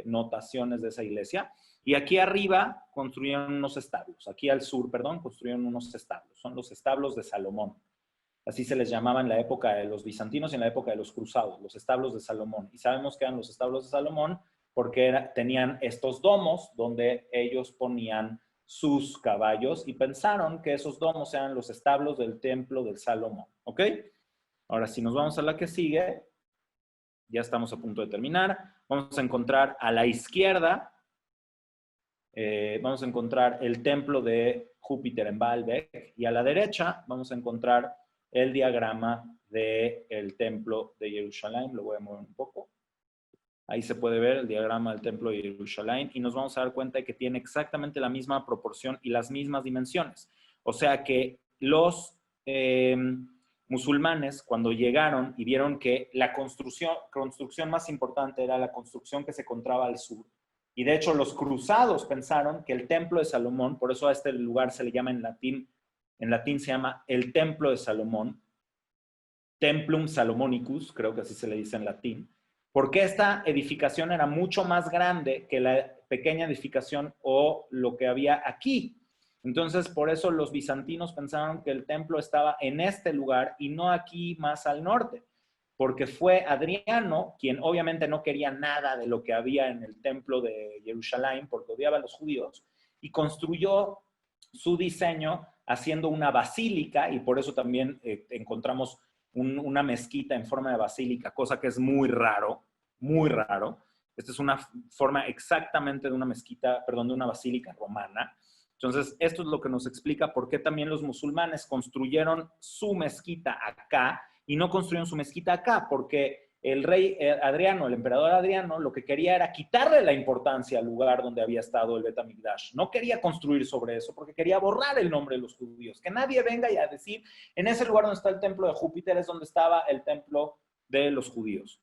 notaciones de esa iglesia, y aquí arriba construyeron unos establos, aquí al sur, perdón, construyeron unos establos, son los establos de Salomón. Así se les llamaba en la época de los bizantinos y en la época de los cruzados, los establos de Salomón. Y sabemos que eran los establos de Salomón porque tenían estos domos donde ellos ponían sus caballos y pensaron que esos domos eran los establos del templo del Salomón. ¿Ok? Ahora, si nos vamos a la que sigue, ya estamos a punto de terminar. Vamos a encontrar a la izquierda, vamos a encontrar el templo de Júpiter en Baalbek, y a la derecha vamos a encontrar el diagrama del templo de Jerusalén. Lo voy a mover un poco. Ahí se puede ver el diagrama del templo de Jerusalén y nos vamos a dar cuenta de que tiene exactamente la misma proporción y las mismas dimensiones. O sea que los musulmanes, cuando llegaron y vieron que la construcción más importante era la construcción que se encontraba al sur, y de hecho los cruzados pensaron que el templo de Salomón, por eso a este lugar se le llama en latín se llama el templo de Salomón, Templum Salomonicus, creo que así se le dice en latín, porque esta edificación era mucho más grande que la pequeña edificación o lo que había aquí. Entonces, por eso los bizantinos pensaron que el templo estaba en este lugar y no aquí más al norte, porque fue Adriano quien obviamente no quería nada de lo que había en el templo de Jerusalén, porque odiaba a los judíos, y construyó su diseño haciendo una basílica, y por eso también encontramos una mezquita en forma de basílica, cosa que es muy raro, muy raro. Esta es una forma exactamente de una mezquita, perdón, de una basílica romana. Entonces, esto es lo que nos explica por qué también los musulmanes construyeron su mezquita acá y no construyeron su mezquita acá, porque el rey Adriano, el emperador Adriano, lo que quería era quitarle la importancia al lugar donde había estado el Bet HaMikdash. No quería construir sobre eso porque quería borrar el nombre de los judíos. Que nadie venga y a decir, en ese lugar donde está el templo de Júpiter es donde estaba el templo de los judíos.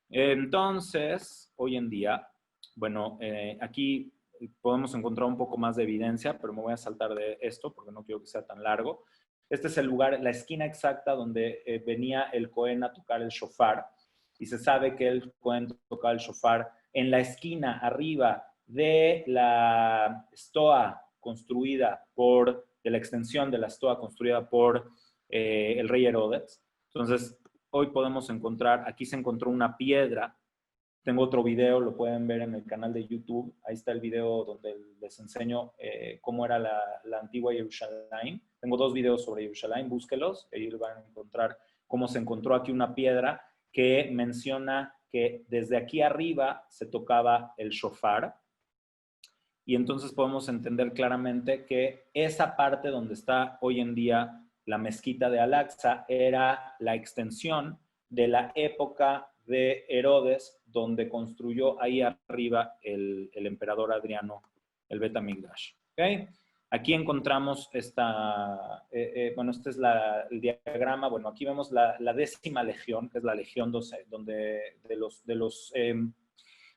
Entonces, hoy en día, bueno, aquí podemos encontrar un poco más de evidencia, pero me voy a saltar de esto porque no quiero que sea tan largo. Este es el lugar, la esquina exacta donde venía el Cohen a tocar el shofar, y se sabe que el Cohen tocaba el shofar en la esquina arriba de la estoa construida de la extensión de la estoa construida por el rey Herodes. Entonces, hoy podemos encontrar, aquí se encontró una piedra. Tengo otro video, lo pueden ver en el canal de YouTube. Ahí está el video donde les enseño cómo era la antigua Jerusalén. Tengo 2 videos sobre Jerusalén, búsquelos. Ahí van a encontrar cómo se encontró aquí una piedra que menciona que desde aquí arriba se tocaba el shofar. Y entonces podemos entender claramente que esa parte donde está hoy en día la mezquita de Al-Aqsa era la extensión de la época de Herodes, donde construyó ahí arriba el emperador Adriano el Bet HaMikdash. ¿Okay? Aquí encontramos bueno, este es el diagrama. Bueno, aquí vemos la 10ª legión, que es la legión 12, donde de los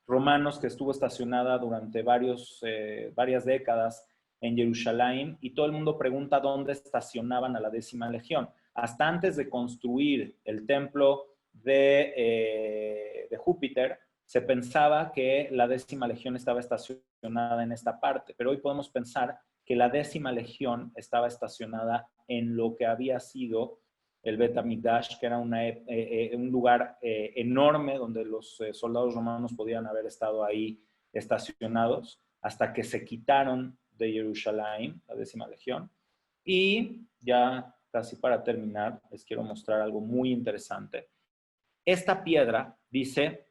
romanos, que estuvo estacionada durante varias décadas en Jerusalén, y todo el mundo pregunta dónde estacionaban a la 10ª legión. Hasta antes de construir el templo de Júpiter, se pensaba que la 10ª legión estaba estacionada en esta parte, pero hoy podemos pensar que la 10ª legión estaba estacionada en lo que había sido el Bet HaMikdash, que era un lugar enorme donde los soldados romanos podían haber estado ahí estacionados, hasta que se quitaron de Jerusalén, la 10ª legión. Y ya casi para terminar, les quiero mostrar algo muy interesante. Esta piedra dice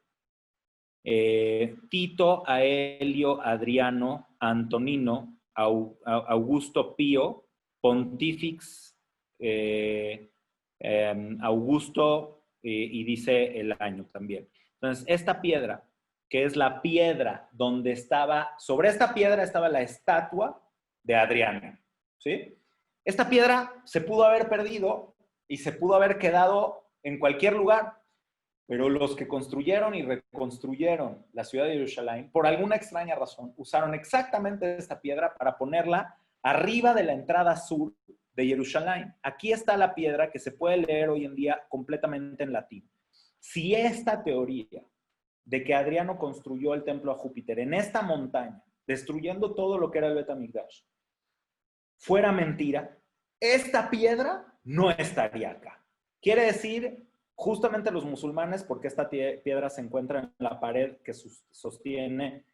Tito, Aelio, Adriano, Antonino, Augusto Pío, Pontifex, Augusto, y dice el año también. Entonces, esta piedra, que es la piedra donde estaba, sobre esta piedra estaba la estatua de Adriano, ¿sí? Esta piedra se pudo haber perdido y se pudo haber quedado en cualquier lugar, pero los que construyeron y reconstruyeron la ciudad de Jerusalén, por alguna extraña razón, usaron exactamente esta piedra para ponerla arriba de la entrada sur de Jerusalén. Aquí está la piedra que se puede leer hoy en día completamente en latín. Si esta teoría de que Adriano construyó el templo a Júpiter en esta montaña, destruyendo todo lo que era el Bet HaMikdash, fuera mentira, esta piedra no estaría acá. Quiere decir, justamente los musulmanes, porque esta piedra se encuentra en la pared que sostiene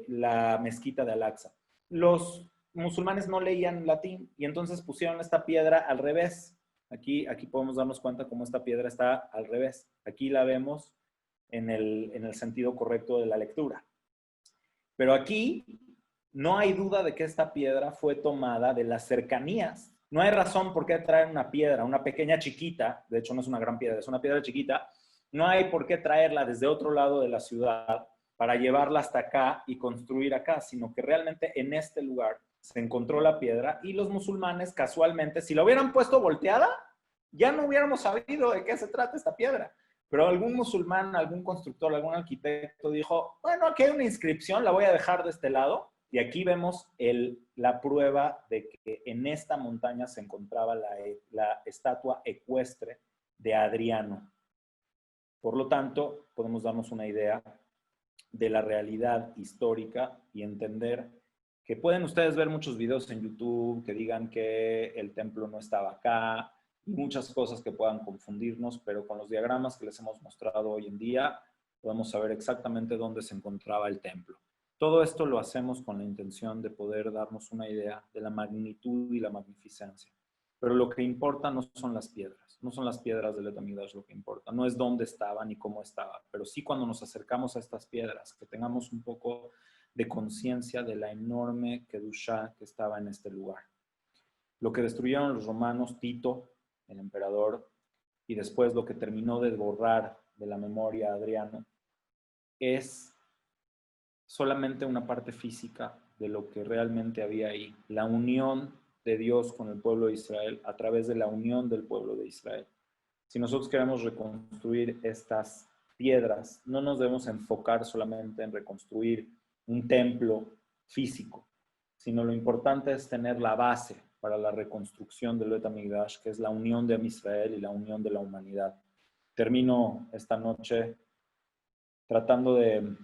la mezquita de Al-Aqsa. Los musulmanes no leían latín y entonces pusieron esta piedra al revés. Aquí podemos darnos cuenta cómo esta piedra está al revés. Aquí la vemos en el sentido correcto de la lectura. Pero aquí no hay duda de que esta piedra fue tomada de las cercanías. No hay razón por qué traer una piedra, una pequeña chiquita, de hecho no es una gran piedra, es una piedra chiquita, no hay por qué traerla desde otro lado de la ciudad para llevarla hasta acá y construir acá, sino que realmente en este lugar se encontró la piedra y los musulmanes casualmente, si la hubieran puesto volteada, ya no hubiéramos sabido de qué se trata esta piedra. Pero algún musulmán, algún constructor, algún arquitecto dijo, bueno, aquí hay una inscripción, la voy a dejar de este lado. Y aquí vemos la prueba de que en esta montaña se encontraba la estatua ecuestre de Adriano. Por lo tanto, podemos darnos una idea de la realidad histórica y entender que pueden ustedes ver muchos videos en YouTube que digan que el templo no estaba acá, y muchas cosas que puedan confundirnos, pero con los diagramas que les hemos mostrado hoy en día, podemos saber exactamente dónde se encontraba el templo. Todo esto lo hacemos con la intención de poder darnos una idea de la magnitud y la magnificencia. Pero lo que importa no son las piedras, no son las piedras del Bet HaMikdash lo que importa, no es dónde estaba ni cómo estaba, pero sí cuando nos acercamos a estas piedras, que tengamos un poco de conciencia de la enorme Kedushá que estaba en este lugar. Lo que destruyeron los romanos, Tito, el emperador, y después lo que terminó de borrar de la memoria a Adriano, es solamente una parte física de lo que realmente había ahí, la unión de Dios con el pueblo de Israel a través de la unión del pueblo de Israel. Si nosotros queremos reconstruir estas piedras, no nos debemos enfocar solamente en reconstruir un templo físico, sino lo importante es tener la base para la reconstrucción del Bet HaMikdash, que es la unión de Israel y la unión de la humanidad. Termino esta noche tratando de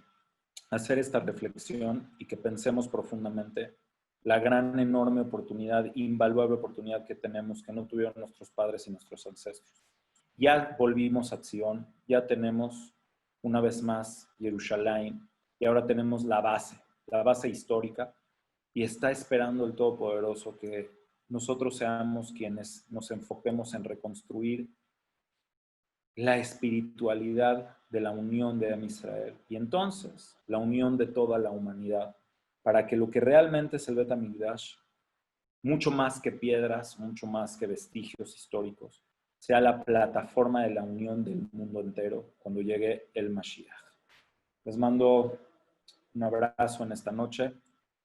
hacer esta reflexión y que pensemos profundamente la gran, enorme oportunidad, invaluable oportunidad que tenemos, que no tuvieron nuestros padres y nuestros ancestros. Ya volvimos a Sion, ya tenemos una vez más Jerusalén y ahora tenemos la base histórica, y está esperando el Todopoderoso que nosotros seamos quienes nos enfoquemos en reconstruir la espiritualidad de la unión de Israel y entonces la unión de toda la humanidad, para que lo que realmente es el Bet HaMikdash, mucho más que piedras, mucho más que vestigios históricos, sea la plataforma de la unión del mundo entero cuando llegue el Mashiach. Les mando un abrazo en esta noche.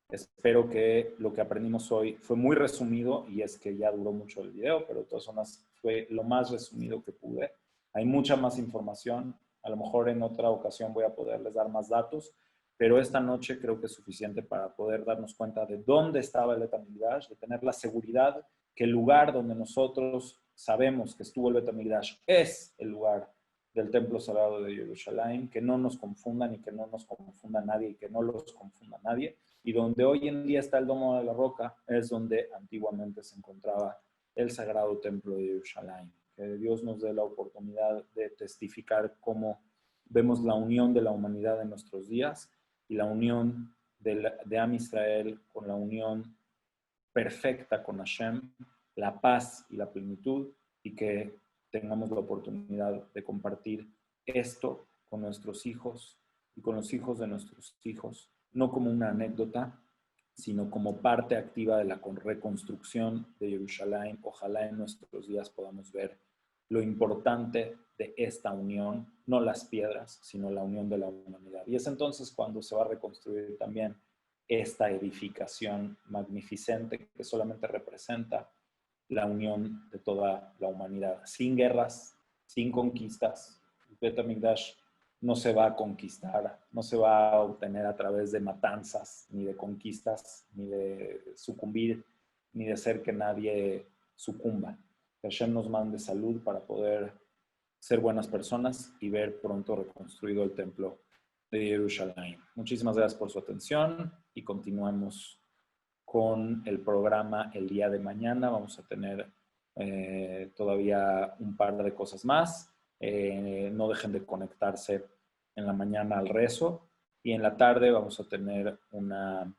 Espero que lo que aprendimos hoy fue muy resumido, y es que ya duró mucho el video, pero de todas formas fue lo más resumido que pude. Hay mucha más información, a lo mejor en otra ocasión voy a poderles dar más datos, pero esta noche creo que es suficiente para poder darnos cuenta de dónde estaba el Bet HaMikdash, de tener la seguridad que el lugar donde nosotros sabemos que estuvo el Bet HaMikdash es el lugar del Templo Sagrado de Jerusalén, que no nos confundan y que no nos confunda nadie y que no los confunda nadie. Y donde hoy en día está el Domo de la Roca es donde antiguamente se encontraba el sagrado templo de Jerusalén. Que Dios nos dé la oportunidad de testificar cómo vemos la unión de la humanidad en nuestros días y la unión de Am Israel con la unión perfecta con Hashem, la paz y la plenitud, y que tengamos la oportunidad de compartir esto con nuestros hijos y con los hijos de nuestros hijos, no como una anécdota, sino como parte activa de la reconstrucción de Jerusalén. Ojalá en nuestros días podamos ver lo importante de esta unión, no las piedras, sino la unión de la humanidad. Y es entonces cuando se va a reconstruir también esta edificación magnificente que solamente representa la unión de toda la humanidad. Sin guerras, sin conquistas. El Bet HaMikdash no se va a conquistar, no se va a obtener a través de matanzas, ni de conquistas, ni de sucumbir, ni de hacer que nadie sucumba. Que Hashem nos mande salud para poder ser buenas personas y ver pronto reconstruido el templo de Jerusalén. Muchísimas gracias por su atención y continuamos con el programa el día de mañana. Vamos a tener todavía un par de cosas más. No dejen de conectarse en la mañana al rezo y en la tarde vamos a tener una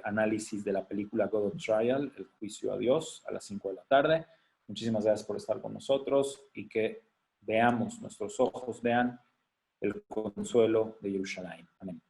análisis de la película God of Trial, El juicio a Dios, a las 5 de la tarde. Muchísimas gracias por estar con nosotros y que veamos, nuestros ojos vean el consuelo de Jerusalén. Amén.